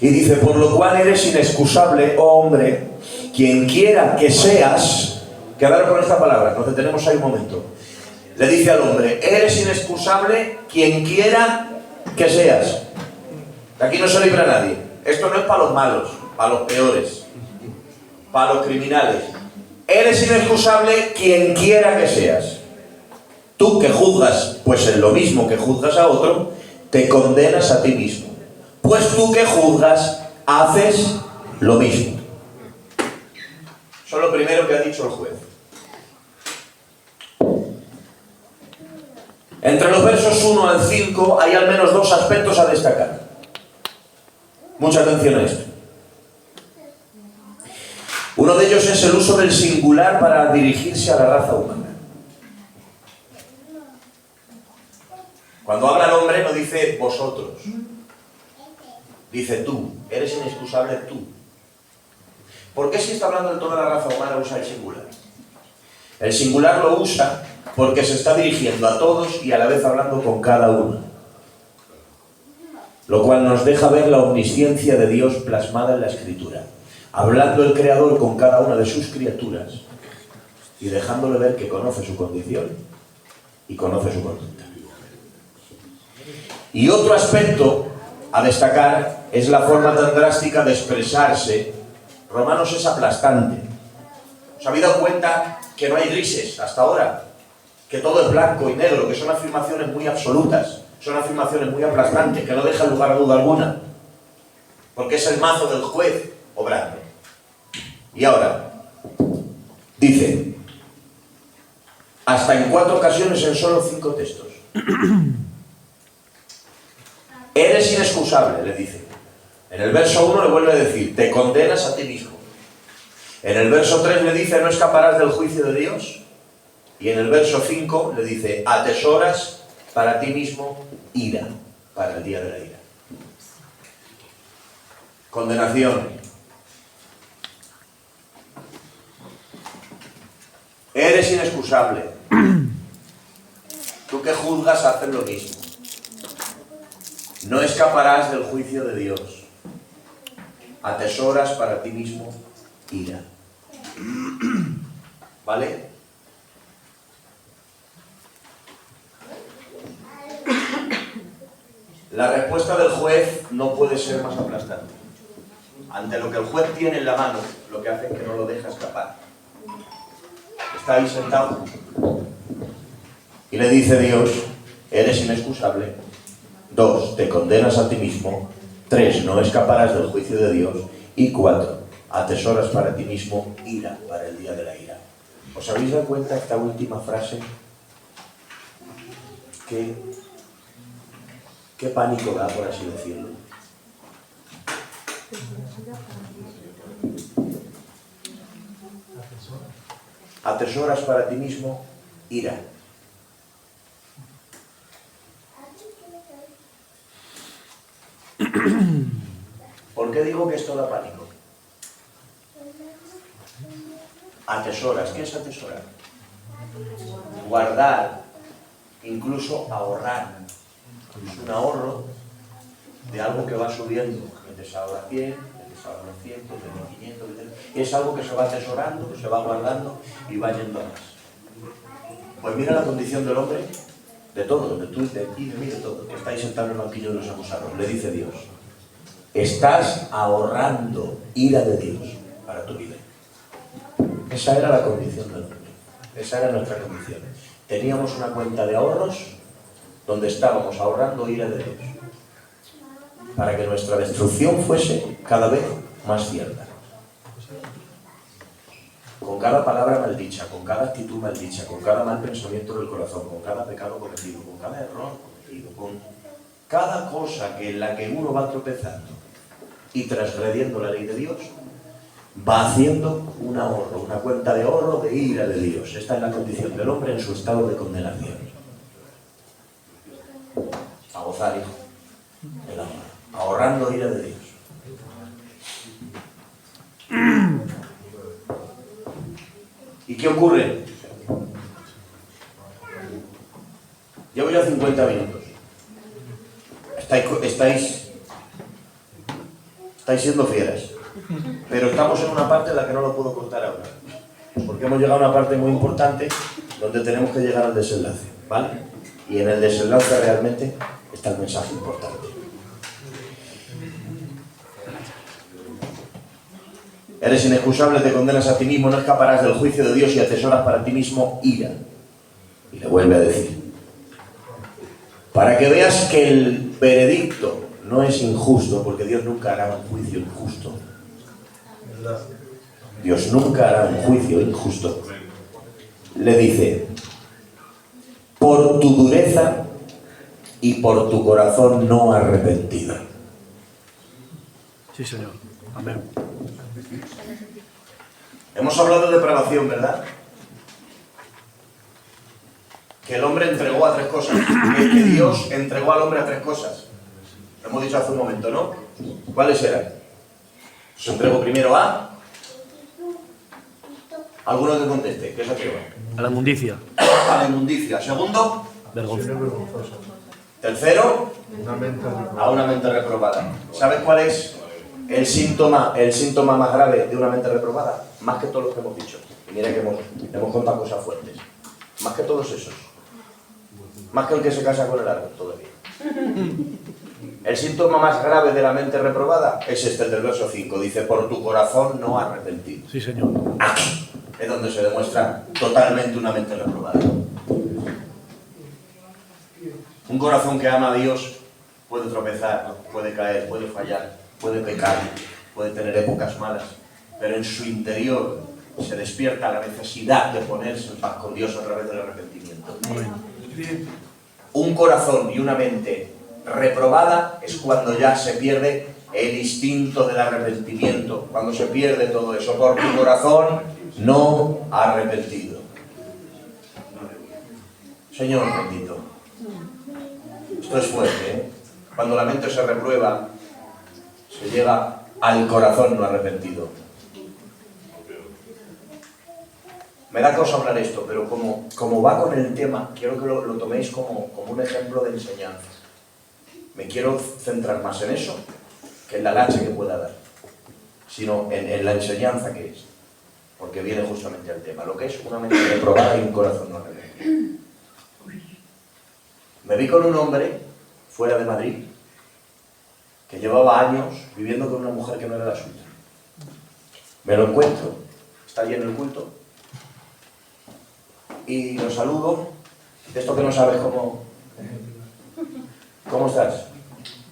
Y dice, por lo cual eres inexcusable, oh hombre, quien quiera que seas. Quedaros con esta palabra, nos detenemos ahí un momento. Le dice al hombre, eres inexcusable, quien quiera que seas. De aquí no se libra nadie. Esto no es para los malos, para los peores, para los criminales. Eres inexcusable, quien quiera que seas. Tú que juzgas, pues en lo mismo que juzgas a otro, te condenas a ti mismo. Pues tú que juzgas, haces lo mismo. Eso es lo primero que ha dicho el juez. Entre los versos 1 al 5 hay al menos 2 aspectos a destacar. Mucha atención a esto. Uno de ellos es el uso del singular para dirigirse a la raza humana. Cuando habla el hombre no dice vosotros. Dice tú, eres inexcusable tú. ¿Por qué si está hablando de toda la raza humana usa el singular? El singular lo usa porque se está dirigiendo a todos y a la vez hablando con cada uno. Lo cual nos deja ver la omnisciencia de Dios plasmada en la Escritura. Hablando el Creador con cada una de sus criaturas y dejándole ver que conoce su condición y conoce su conducta. Y otro aspecto a destacar es la forma tan drástica de expresarse. Romanos es aplastante. ¿Os habéis dado cuenta que no hay grises hasta ahora? Que todo es blanco y negro, que son afirmaciones muy absolutas, son afirmaciones muy aplastantes, que no dejan lugar a duda alguna. Porque es el mazo del juez obrando. Y ahora, dice, hasta en 4 ocasiones en solo 5 textos. Eres inexcusable, le dice. En el verso 1 le vuelve a decir, te condenas a ti mismo. En el verso 3 le dice, no escaparás del juicio de Dios. Y en el verso 5 le dice, atesoras para ti mismo ira, para el día de la ira. Condenación. Eres inexcusable. Tú que juzgas haces lo mismo. No escaparás del juicio de Dios. Atesoras para ti mismo ira. ¿Vale? La respuesta del juez no puede ser más aplastante. Ante lo que el juez tiene en la mano, lo que hace es que no lo deja escapar. Está ahí sentado y le dice Dios: eres inexcusable. 2, te condenas a ti mismo. 3, no escaparás del juicio de Dios. Y 4, atesoras para ti mismo ira para el día de la ira. ¿Os habéis dado cuenta esta última frase? ¿Qué pánico da, por así decirlo? Atesoras para ti mismo ira. ¿Por qué digo que esto da pánico? Atesoras. ¿Qué es atesorar? Guardar, incluso ahorrar. Es un ahorro de algo que va subiendo. Metes ahora 100, metes ahora 100, metes 500, es algo que se va atesorando, que se va guardando y va yendo a más. Pues mira la condición del hombre, de todo, de tú, de ti, de mí, de todo, que estáis sentados en el banquillo de los acusados. Le dice Dios: estás ahorrando ira de Dios para tu vida. Esa era la condición del hombre. Esa era nuestra condición. Teníamos una cuenta de ahorros donde estábamos ahorrando ira de Dios para que nuestra destrucción fuese cada vez más cierta. Con cada palabra maldicha, con cada actitud maldicha, con cada mal pensamiento del corazón, con cada pecado cometido, con cada error cometido, con cada cosa en la que uno va tropezando y transgrediendo la ley de Dios, va haciendo un ahorro, una cuenta de ahorro de ira de Dios. Esta es la condición del hombre en su estado de condenación. A gozar, hijo, el amor, ahorrando ira de Dios. ¿Y qué ocurre? Llevo ya 50 minutos. Estáis siendo fieras. Pero estamos en una parte en la que no lo puedo contar ahora. Porque hemos llegado a una parte muy importante donde tenemos que llegar al desenlace, ¿vale? Y en el desenlace realmente está el mensaje importante. Eres inexcusable, te condenas a ti mismo, no escaparás del juicio de Dios y atesoras para ti mismo ira. Y le vuelve a decir: para que veas que el veredicto no es injusto, porque Dios nunca hará un juicio injusto. Dios nunca hará un juicio injusto. Le dice: por tu dureza y por tu corazón no arrepentido. Sí, Señor. Amén. Hemos hablado de depravación, ¿verdad? Que el hombre entregó a 3 cosas. Que Dios entregó al hombre a 3 cosas. Lo hemos dicho hace un momento, ¿no? ¿Cuáles eran? Se entregó primero a... ¿Alguno que conteste? ¿Qué se entregó? A la inmundicia. A la inmundicia. Segundo, Vergonza. tercero, a una mente reprobada. ¿Sabes cuál es el síntoma más grave de una mente reprobada? Más que todos los que hemos dicho. Y mira que hemos contado cosas fuertes. Más que todos esos. Más que el que se casa con el árbol todavía. El síntoma más grave de la mente reprobada es este, el del verso 5. Dice: por tu corazón no arrepentido. Sí, Señor. Aquí es donde se demuestra totalmente una mente reprobada. Un corazón que ama a Dios puede tropezar, puede caer, puede fallar, puede pecar, puede tener épocas malas, pero en su interior se despierta la necesidad de ponerse en paz con Dios a través del arrepentimiento. Un corazón y una mente reprobada es cuando ya se pierde el instinto del arrepentimiento, cuando se pierde todo eso. Por tu corazón no arrepentido. Señor bendito, esto es fuerte, ¿eh? Cuando la mente se reprueba, se llega al corazón no arrepentido. Me da cosa hablar esto, pero como va con el tema, quiero que lo toméis como un ejemplo de enseñanza. Me quiero centrar más en eso que en la lacha que pueda dar, sino en la enseñanza que es, porque viene justamente al tema, lo que es una mente reprobada y un corazón no arrepentido. Me vi con un hombre fuera de Madrid que llevaba años viviendo con una mujer que no era la suya. Me lo encuentro, está allí en el culto, y lo saludo, de esto que no sabes cómo estás.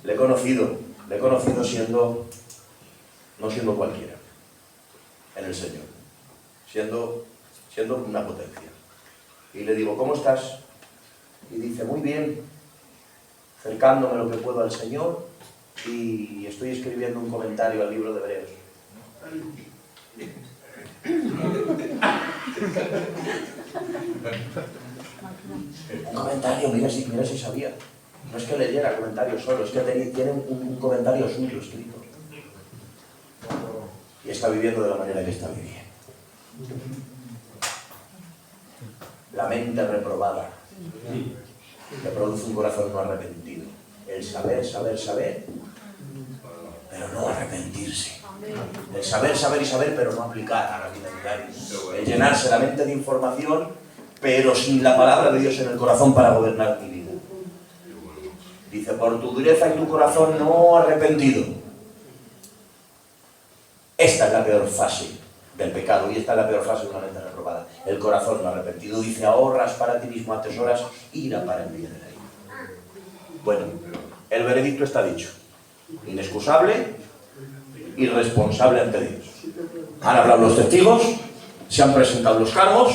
Le he conocido siendo, no siendo cualquiera, en el Señor, siendo una potencia. Y le digo, ¿cómo estás? Y dice, muy bien, acercándome lo que puedo al Señor, y estoy escribiendo un comentario al libro de Hebreos. Un comentario, mira si sabía. No es que leyera comentarios solo, es que tiene un comentario suyo escrito. Y está viviendo de la manera que está viviendo. La mente reprobada que produce un corazón no arrepentido. El saber, pero no arrepentirse. El saber y saber, pero no aplicar a la vida diaria. El llenarse la mente de información, pero sin la palabra de Dios en el corazón para gobernar mi vida. Dice, por tu dureza y tu corazón no arrepentido. Esta es la peor fase del pecado y esta es la peor fase de una mente reprobada. El corazón no arrepentido. Dice, ahorras para ti mismo, atesoras ira para el día de la ira. Bueno, el veredicto está dicho. Inexcusable, irresponsable ante Dios. Han hablado los testigos, se han presentado los cargos,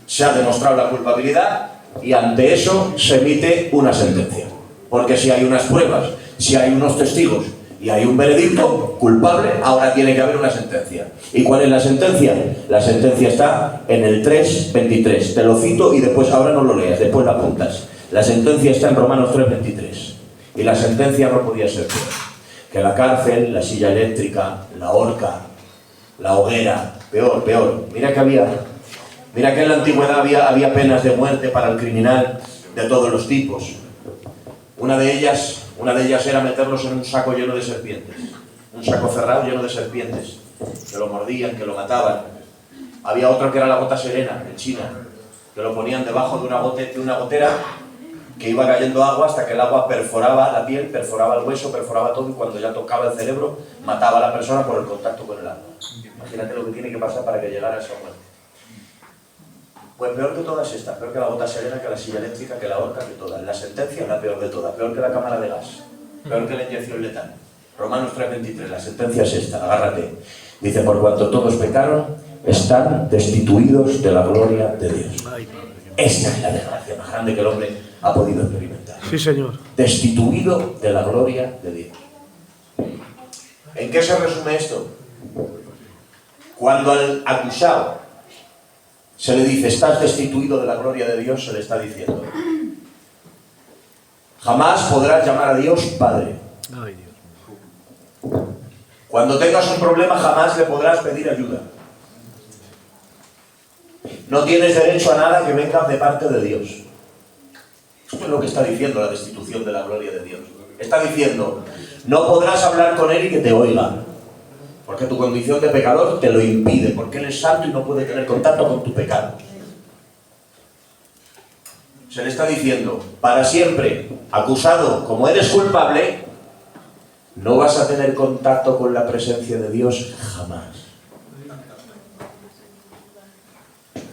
se ha demostrado la culpabilidad y ante eso se emite una sentencia. Porque si hay unas pruebas, si hay unos testigos y hay un veredicto culpable, ahora tiene que haber una sentencia. ¿Y cuál es la sentencia? La sentencia está en el 3:23. Te lo cito y después, ahora no lo leas, después la apuntas. La sentencia está en Romanos 3:23. Y la sentencia no podía ser peor. Que la cárcel, la silla eléctrica, la horca, la hoguera, peor. Mira que en la antigüedad había penas de muerte para el criminal de todos los tipos. Una de ellas era meterlos en un saco lleno de serpientes. Un saco cerrado lleno de serpientes. Que lo mordían, que lo mataban. Había otra que era la gota serena, en China. Que lo ponían debajo de una gotera que iba cayendo agua hasta que el agua perforaba la piel, perforaba el hueso, perforaba todo y cuando ya tocaba el cerebro, mataba a la persona por el contacto con el agua. Imagínate lo que tiene que pasar para que llegara a esa muerte. Pues peor que todas estas, peor que la gota serena, que la silla eléctrica, que la horca, que todas. La sentencia es la peor de todas, peor que la cámara de gas, peor que la inyección letal. Romanos 3:23, la sentencia es esta, agárrate. Dice, por cuanto todos pecaron, están destituidos de la gloria de Dios. Esta es la desgracia más grande que el hombre ha podido experimentar. Sí, Señor. Destituido de la gloria de Dios. ¿En qué se resume esto? Cuando al acusado se le dice, estás destituido de la gloria de Dios, se le está diciendo, jamás podrás llamar a Dios Padre. Ay, Dios. Cuando tengas un problema, jamás le podrás pedir ayuda. No tienes derecho a nada que venga de parte de Dios. Esto es lo que está diciendo la destitución de la gloria de Dios. Está diciendo, no podrás hablar con Él y que te oiga. Porque tu condición de pecador te lo impide, porque Él es santo y no puede tener contacto con tu pecado. Se le está diciendo, para siempre, acusado como eres culpable, no vas a tener contacto con la presencia de Dios jamás.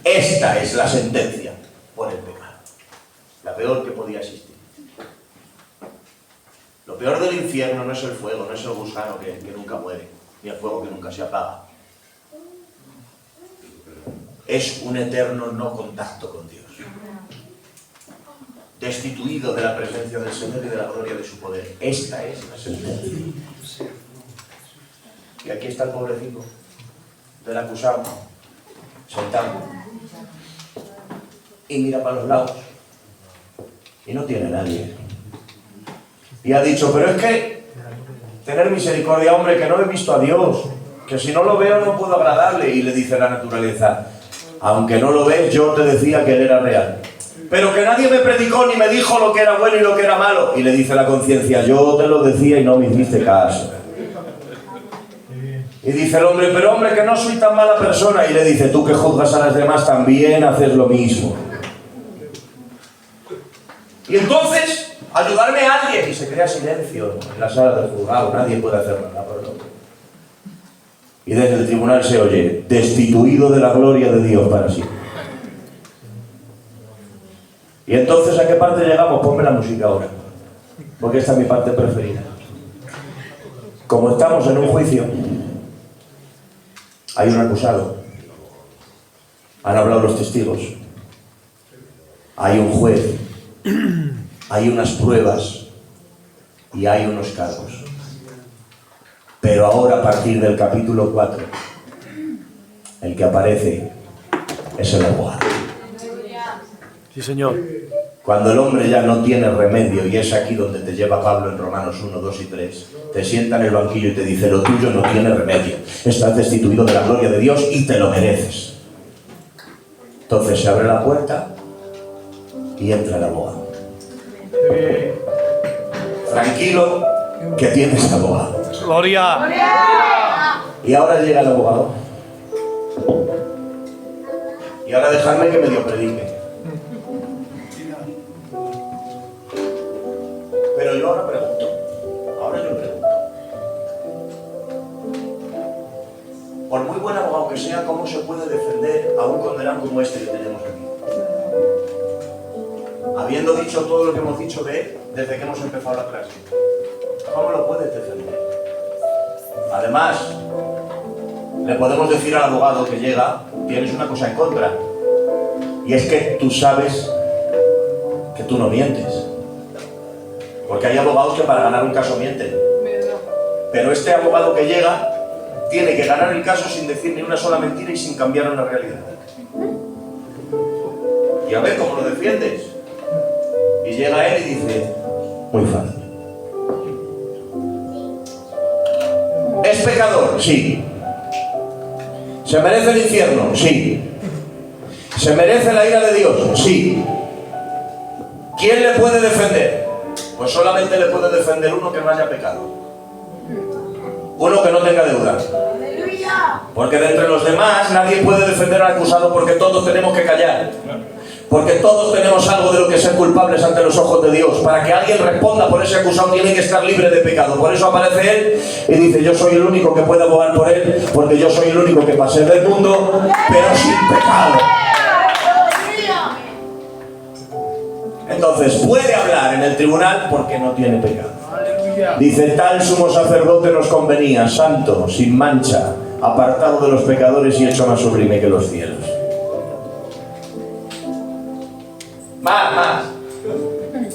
Esta es la sentencia por el pecado. La peor que podía existir. Lo peor del infierno no es el fuego, no es el gusano que nunca muere, ni el fuego que nunca se apaga. Es un eterno no contacto con Dios. Destituido de la presencia del Señor y de la gloria de su poder. Esta es la sentencia. Y aquí está el pobrecito del acusado, sentado. Y mira para los lados. Y no tiene nadie. Y ha dicho, pero es que tener misericordia, hombre, que no he visto a Dios, que si no lo veo no puedo agradarle. Y le dice la naturaleza, aunque no lo ves, yo te decía que Él era real. Pero que nadie me predicó ni me dijo lo que era bueno y lo que era malo. Y le dice la conciencia, yo te lo decía y no me hiciste caso. Y dice el hombre, pero hombre, que no soy tan mala persona. Y le dice, tú que juzgas a las demás también haces lo mismo. Y entonces ayudarme a alguien. Y se crea silencio en la sala del juzgado, nadie puede hacer nada por el otro. Y desde el tribunal se oye, destituido de la gloria de Dios para siempre. Y entonces, ¿a qué parte llegamos? Ponme la música ahora, porque esta es mi parte preferida. Como estamos en un juicio, hay un acusado, han hablado los testigos, hay un juez, hay unas pruebas y hay unos cargos. Pero ahora, a partir del capítulo 4, el que aparece es el abogado. Sí, Señor. Cuando el hombre ya no tiene remedio, y es aquí donde te lleva Pablo en Romanos 1, 2 y 3, te sienta en el banquillo y te dice, lo tuyo no tiene remedio, estás destituido de la gloria de Dios y te lo mereces. Entonces se abre la puerta y entra el abogado. Tranquilo, que tienes abogado. Gloria. Y ahora llega el abogado. Y ahora dejadme que medio predique. Pero yo ahora pregunto. Por muy buen abogado que sea, ¿cómo se puede defender a un condenado como este que tenemos aquí? Habiendo dicho todo lo que hemos dicho de él desde que hemos empezado la clase. ¿Cómo lo puedes defender? Además, le podemos decir al abogado que llega, tienes una cosa en contra. Y es que tú sabes que tú no mientes. Porque hay abogados que para ganar un caso mienten. Pero este abogado que llega tiene que ganar el caso sin decir ni una sola mentira y sin cambiar una realidad. Y a ver cómo lo defiendes. Y llega él y dice, muy fácil. ¿Es pecador? Sí. ¿Se merece el infierno? Sí. ¿Se merece la ira de Dios? Sí. ¿Quién le puede defender? Pues solamente le puede defender uno que no haya pecado. Uno que no tenga deuda. Porque de entre los demás nadie puede defender al acusado porque todos tenemos que callar. Porque todos tenemos algo de lo que ser culpables ante los ojos de Dios. Para que alguien responda por ese acusado tiene que estar libre de pecado. Por eso aparece él y dice, yo soy el único que puede abogar por él, porque yo soy el único que pasé del mundo, pero sin pecado. Entonces puede hablar en el tribunal porque no tiene pecado. Dice, tal sumo sacerdote nos convenía, santo, sin mancha, apartado de los pecadores y hecho más sublime que los cielos. Más.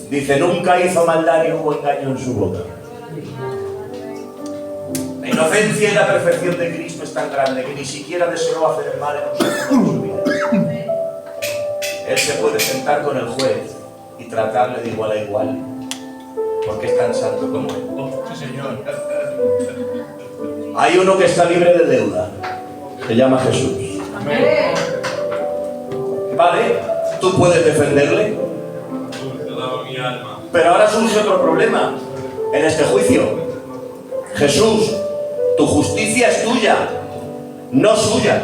Dice, nunca hizo maldad ni hubo engaño en su boca. La inocencia y la perfección de Cristo es tan grande que ni siquiera deseó hacer el mal en un segundo de su vida. Él se puede sentar con el juez y tratarle de igual a igual, porque es tan santo como él. Sí, Señor. Hay uno que está libre de deuda, se llama Jesús. Amén. Vale, tú puedes defenderle. Pero ahora surge otro problema en este juicio. Jesús, tu justicia es tuya, no suya.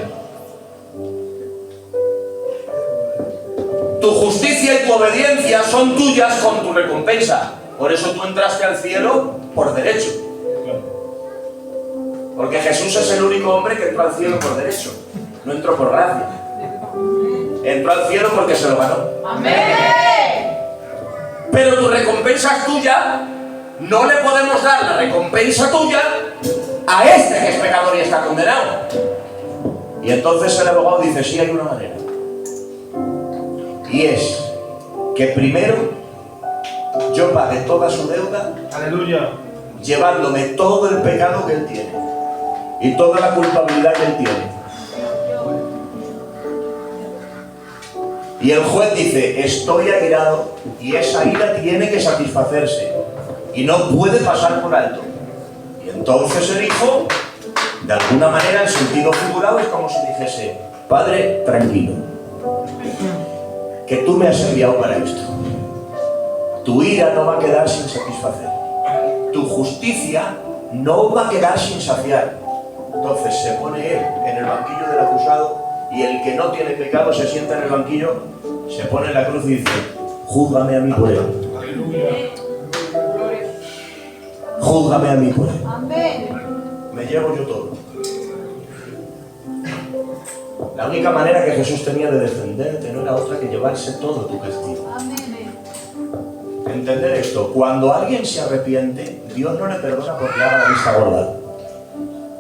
Tu justicia y tu obediencia son tuyas con tu recompensa. Por eso tú entraste al cielo por derecho. Porque Jesús es el único hombre que entró al cielo por derecho. No entró por gracia. Entró al cielo porque se lo ganó. ¡Amén! Pero tu recompensa es tuya. No le podemos dar la recompensa tuya a este que es pecador y está condenado. Y entonces el abogado dice, sí, hay una manera. Y es que primero yo pague toda su deuda. Aleluya. Llevándome todo el pecado que él tiene y toda la culpabilidad que él tiene. Y el juez dice, estoy airado y esa ira tiene que satisfacerse y no puede pasar por alto. Y entonces el hijo, de alguna manera, en sentido figurado, es como si dijese, Padre, tranquilo, que tú me has enviado para esto. Tu ira no va a quedar sin satisfacer. Tu justicia no va a quedar sin saciar. Entonces se pone él en el banquillo del acusado y el que no tiene pecado se sienta en el banquillo, se pone en la cruz y dice, júzgame a mí por él. Aleluya. júzgame a mí por él. Amén. Me llevo yo todo. La única manera que Jesús tenía de defenderte no era otra que llevarse todo tu castigo. Amén. Entender esto, cuando alguien se arrepiente, Dios no le perdona porque haga la vista gorda.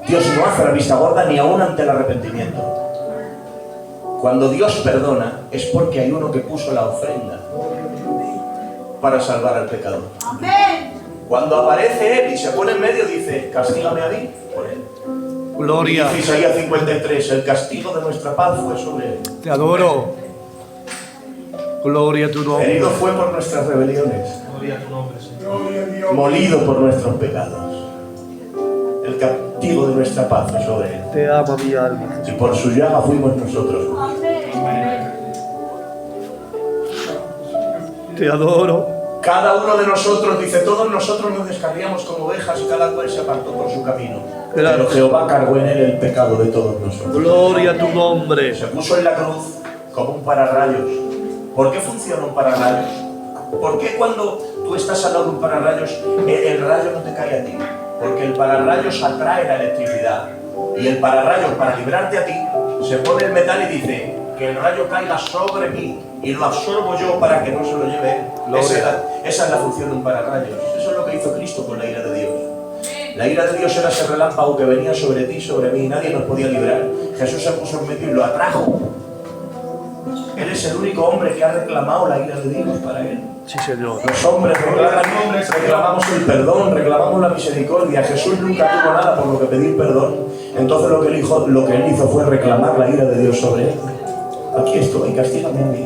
Dios no hace la vista gorda ni aún ante el arrepentimiento. Cuando Dios perdona es porque hay uno que puso la ofrenda para salvar al pecador. Amén. Cuando aparece Él y se pone en medio, dice, castígame a mí por Él. Gloria. Dice Isaías 53, el castigo de nuestra paz fue sobre Él. Te adoro. Gloria a tu nombre. Herido fue por nuestras rebeliones, Gloria a tu nombre, Señor. molido por nuestros pecados. El castigo de nuestra paz fue sobre Él. Te ama mi alma. Y por su llaga fuimos nosotros. Amén. Te adoro. Cada uno de nosotros, dice, todos nosotros nos descarriamos como ovejas y cada cual se apartó por su camino. Claro. Pero Jehová cargó en él el pecado de todos nosotros. Gloria a tu nombre. Se puso en la cruz como un pararrayos. ¿Por qué funciona un pararrayos? ¿Por qué cuando tú estás al lado de un pararrayos, el rayo no te cae a ti? Porque el pararrayos atrae la electricidad. Y el pararrayos, para librarte a ti, se pone el metal y dice que el rayo caiga sobre mí y lo absorbo yo para que no se lo lleve él. Esa es la función de un pararrayos. Eso es lo que hizo Cristo con la ira de Dios. La ira de Dios era ese relámpago que venía sobre ti, sobre mí, y nadie nos podía librar. Jesús se puso en medio y lo atrajo. Él es el único hombre que ha reclamado la ira de Dios para él. Sí, Señor. Los hombres reclamamos el perdón, reclamamos la misericordia. Jesús nunca tuvo nada por lo que pedir perdón. Entonces lo que él hizo fue reclamar la ira de Dios sobre él. Aquí estoy, castígame a mí.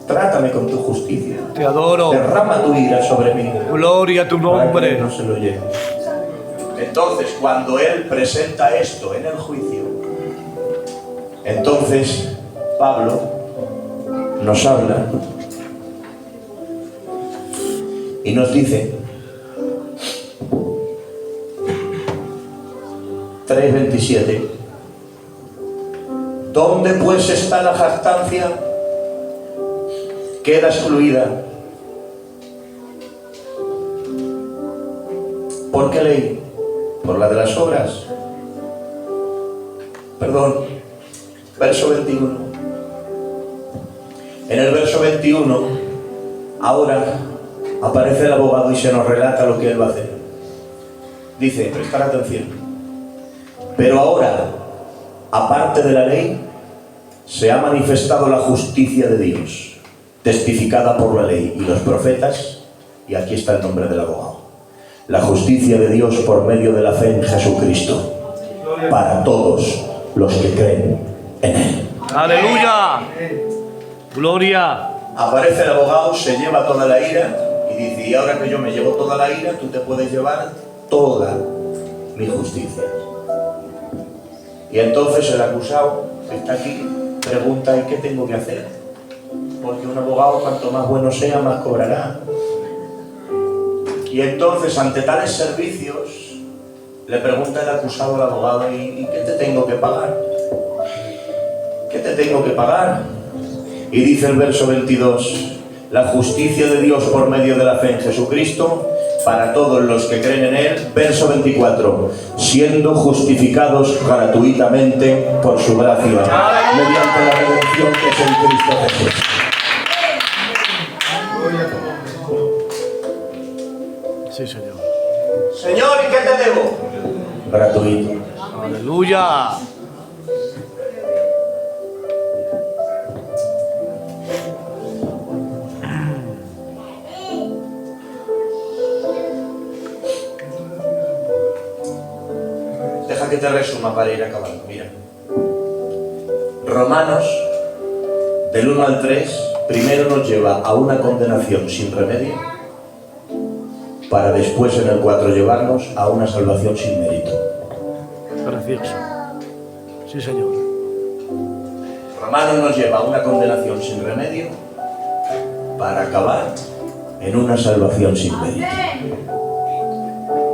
Trátame con tu justicia. Te adoro. Derrama tu ira sobre mí. Gloria a tu Para que nombre. no se lo lleve. Entonces, cuando él presenta esto en el juicio, entonces Pablo nos habla y nos dice 3:27, ¿dónde pues está la jactancia? Queda excluida. ¿Por qué ley? ¿Por la de las obras? Perdón, verso 21. En el verso 21, ahora aparece el abogado y se nos relata lo que él va a hacer. Dice, prestar atención. Pero ahora, aparte de la ley, se ha manifestado la justicia de Dios, testificada por la ley y los profetas, y aquí está el nombre del abogado. La justicia de Dios por medio de la fe en Jesucristo, para todos los que creen en Él. Aleluya. Gloria. Aparece el abogado, se lleva toda la ira y dice, y ahora que yo me llevo toda la ira, tú te puedes llevar toda mi justicia. Y entonces el acusado que está aquí pregunta, ¿y qué tengo que hacer? Porque un abogado, cuanto más bueno sea, más cobrará. Y entonces, ante tales servicios, le pregunta el acusado al abogado, ¿y qué te tengo que pagar? ¿Qué te tengo que pagar? Y dice el verso 22, la justicia de Dios por medio de la fe en Jesucristo, para todos los que creen en Él. Verso 24, siendo justificados gratuitamente por su gracia, mediante la redención que es en Cristo Jesús. Gloria a tu nombre, Señor. Sí, Señor. Señor, ¿y qué te debo? Gratuito. Aleluya. Deja que te resuma para ir acabando. Mira. Romanos, del 1 al 3, primero nos lleva a una condenación sin remedio, para después en el 4 llevarnos a una salvación sin mérito. Precioso. Sí, Señor. Romanos nos lleva a una condenación sin remedio, para acabar en una salvación sin mérito.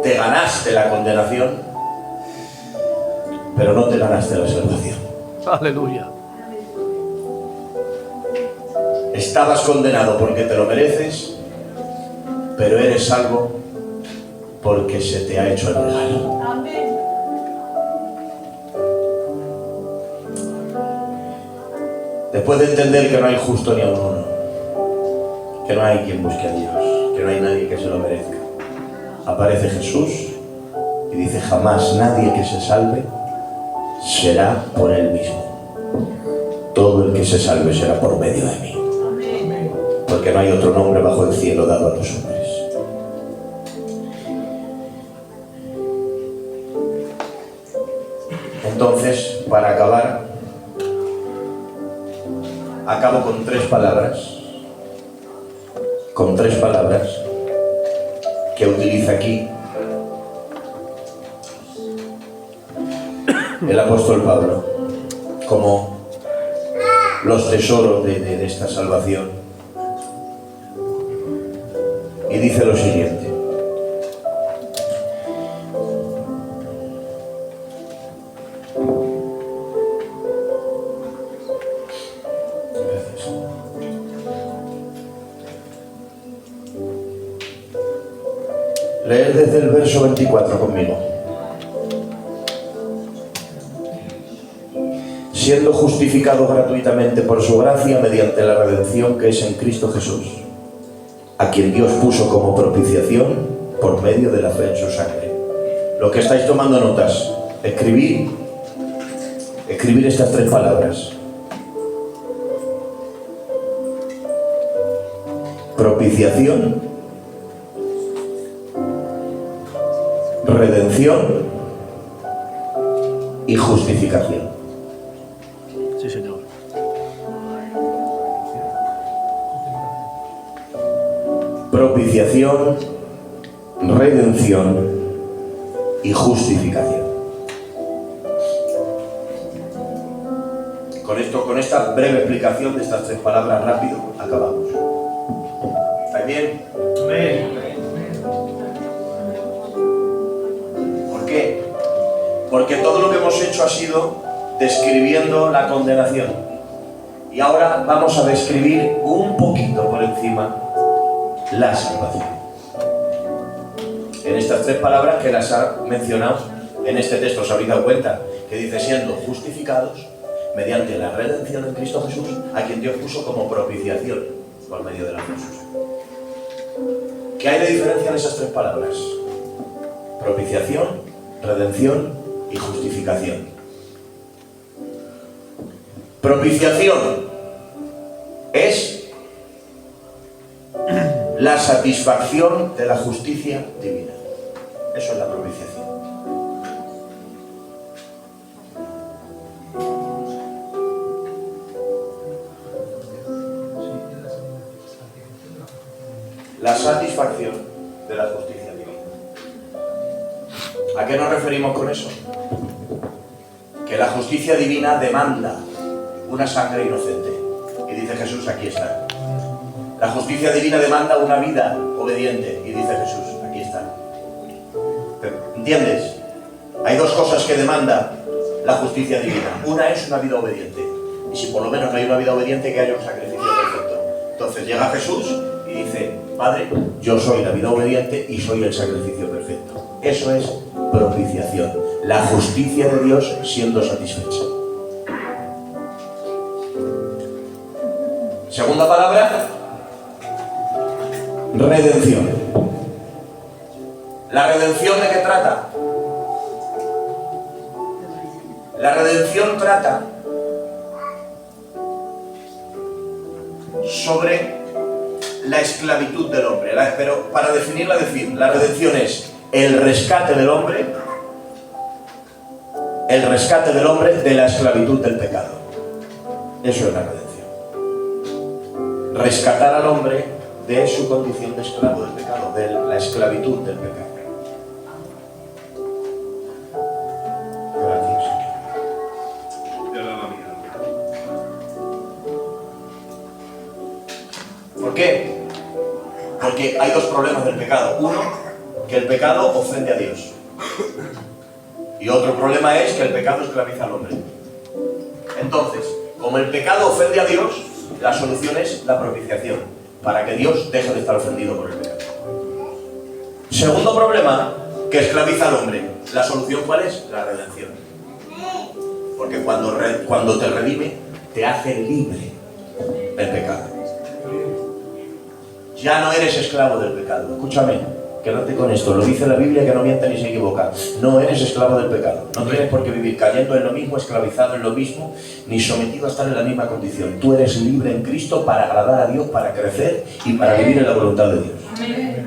Te ganaste la condenación, pero no te ganaste la salvación. Aleluya. Estabas condenado porque te lo mereces, pero eres salvo porque se te ha hecho el regalo. Amén. Después de entender que no hay justo ni a uno, que no hay quien busque a Dios, que no hay nadie que se lo merezca, aparece Jesús y dice: jamás nadie que se salve será por él mismo. Todo el que se salve será por medio de mí. Amén. Porque no hay otro nombre bajo el cielo dado a los hombres. Entonces, para acabar, acabo con tres palabras que utiliza aquí el apóstol Pablo como los tesoros de esta salvación. Y dice lo siguiente: leer desde el verso 24 conmigo. Siendo justificado gratuitamente por su gracia mediante la redención que es en Cristo Jesús, a quien Dios puso como propiciación por medio de la fe en su sangre. Los que estáis tomando notas, escribir estas tres palabras: propiciación, redención y justificación. Sí, Señor. Propiciación, redención y justificación. Con esta breve explicación de estas tres palabras, rápido, acabamos. ¿Está bien? Amén. ¿Por qué? Porque todo lo que hemos hecho ha sido describiendo la condenación. Y ahora vamos a describir un poquito por encima la salvación. En estas tres palabras que las ha mencionado en este texto, os habéis dado cuenta que dice: siendo justificados mediante la redención en Cristo Jesús, a quien Dios puso como propiciación por medio de la fe. ¿Qué hay de diferencia en esas tres palabras? Propiciación, redención y justificación. Propiciación es la satisfacción de la justicia divina. Eso es la propiciación. La satisfacción de la justicia divina. ¿A qué nos referimos con eso? Que la justicia divina demanda una sangre inocente. Y dice Jesús: aquí está. La justicia divina demanda una vida obediente. Y dice Jesús: aquí está. ¿Entiendes? Hay dos cosas que demanda la justicia divina. Una es una vida obediente. Y si por lo menos no hay una vida obediente, que haya un sacrificio perfecto. Entonces llega Jesús y dice: Padre, yo soy la vida obediente y soy el sacrificio perfecto. Eso es propiciación. La justicia de Dios siendo satisfecha. Segunda palabra: redención. ¿La redención de qué trata? La redención trata sobre la esclavitud del hombre. Pero para definirla, la redención es el rescate del hombre de la esclavitud del pecado. Eso es la redención. Rescatar al hombre de su condición de esclavo del pecado, de la esclavitud del pecado. Gracias. ¿Por qué? Porque hay dos problemas del pecado. Uno, que el pecado ofende a Dios. Y otro problema es que el pecado esclaviza al hombre. Entonces, como el pecado ofende a Dios, la solución es la propiciación, para que Dios deje de estar ofendido por el pecado. Segundo problema que esclaviza al hombre. ¿La solución cuál es? La redención. Porque cuando te redime, te hace libre del pecado. Ya no eres esclavo del pecado. Escúchame, quédate con esto. Lo dice la Biblia, que no miente ni se equivoca. No eres esclavo del pecado. No tienes por qué vivir cayendo en lo mismo, esclavizado en lo mismo, ni sometido a estar en la misma condición. Tú eres libre en Cristo para agradar a Dios, para crecer y para vivir en la voluntad de Dios.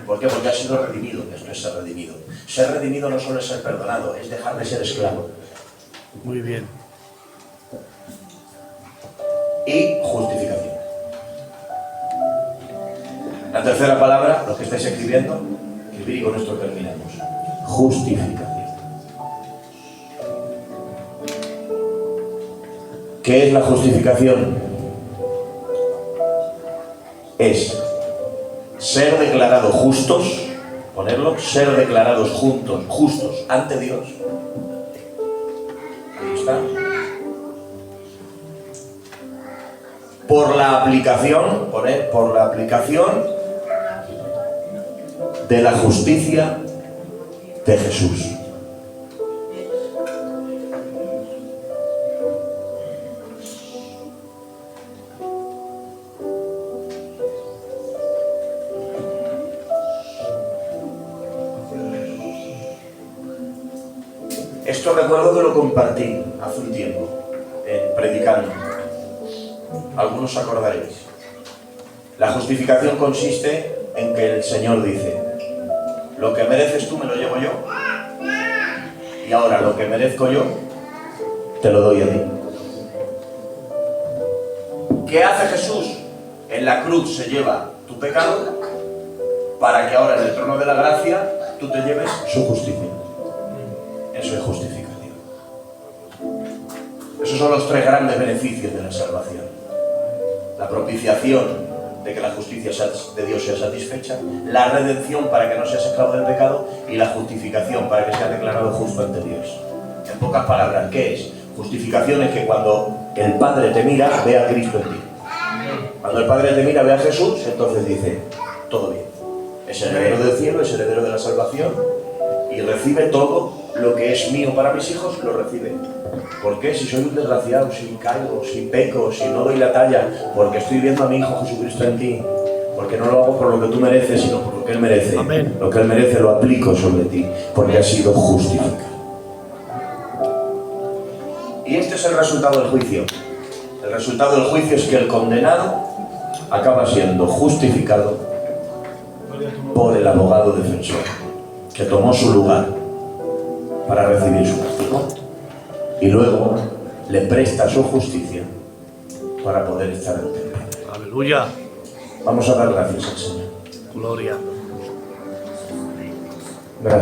¿Por qué? Porque has sido redimido. Esto es ser redimido. Ser redimido no solo es ser perdonado, es dejar de ser esclavo. Muy bien. Y justificación. La tercera palabra, los que estáis escribiendo, escribir y con esto terminamos. Justificación. ¿Qué es la justificación? Es ser declarados justos, ponerlo, ser declarados justos ante Dios. Ahí está. Por la aplicación, por la aplicación de la justicia de Jesús. Esto recuerdo que lo compartí hace un tiempo, predicando. Algunos acordaréis. La justificación consiste en que el Señor dice: lo que mereces tú me lo llevo yo, y ahora lo que merezco yo te lo doy a ti. ¿Qué hace Jesús? En la cruz se lleva tu pecado para que ahora en el trono de la gracia tú te lleves su justicia. Eso es justificación. Esos son los tres grandes beneficios de la salvación: la propiciación de que la justicia de Dios sea satisfecha, la redención para que no seas esclavo del pecado, y la justificación para que seas declarado justo ante Dios. En pocas palabras, ¿qué es? Justificación es que cuando el Padre te mira, ve a Cristo en ti. Cuando el Padre te mira, ve a Jesús, entonces dice: todo bien. Es el heredero del cielo, es el heredero de la salvación, y recibe todo lo que es mío para mis hijos, lo recibe. ¿Por qué? Si soy un desgraciado, si caigo, si peco, si no doy la talla, porque estoy viendo a mi Hijo Jesucristo en ti, porque no lo hago por lo que tú mereces, sino por lo que Él merece. Amén. Lo que Él merece lo aplico sobre ti, porque has sido justificado. Y este es el resultado del juicio. El resultado del juicio es que el condenado acaba siendo justificado por el abogado defensor, que tomó su lugar para recibir su castigo, y luego le presta su justicia para poder estar ante el Padre. Aleluya. Vamos a dar gracias al Señor. Gloria.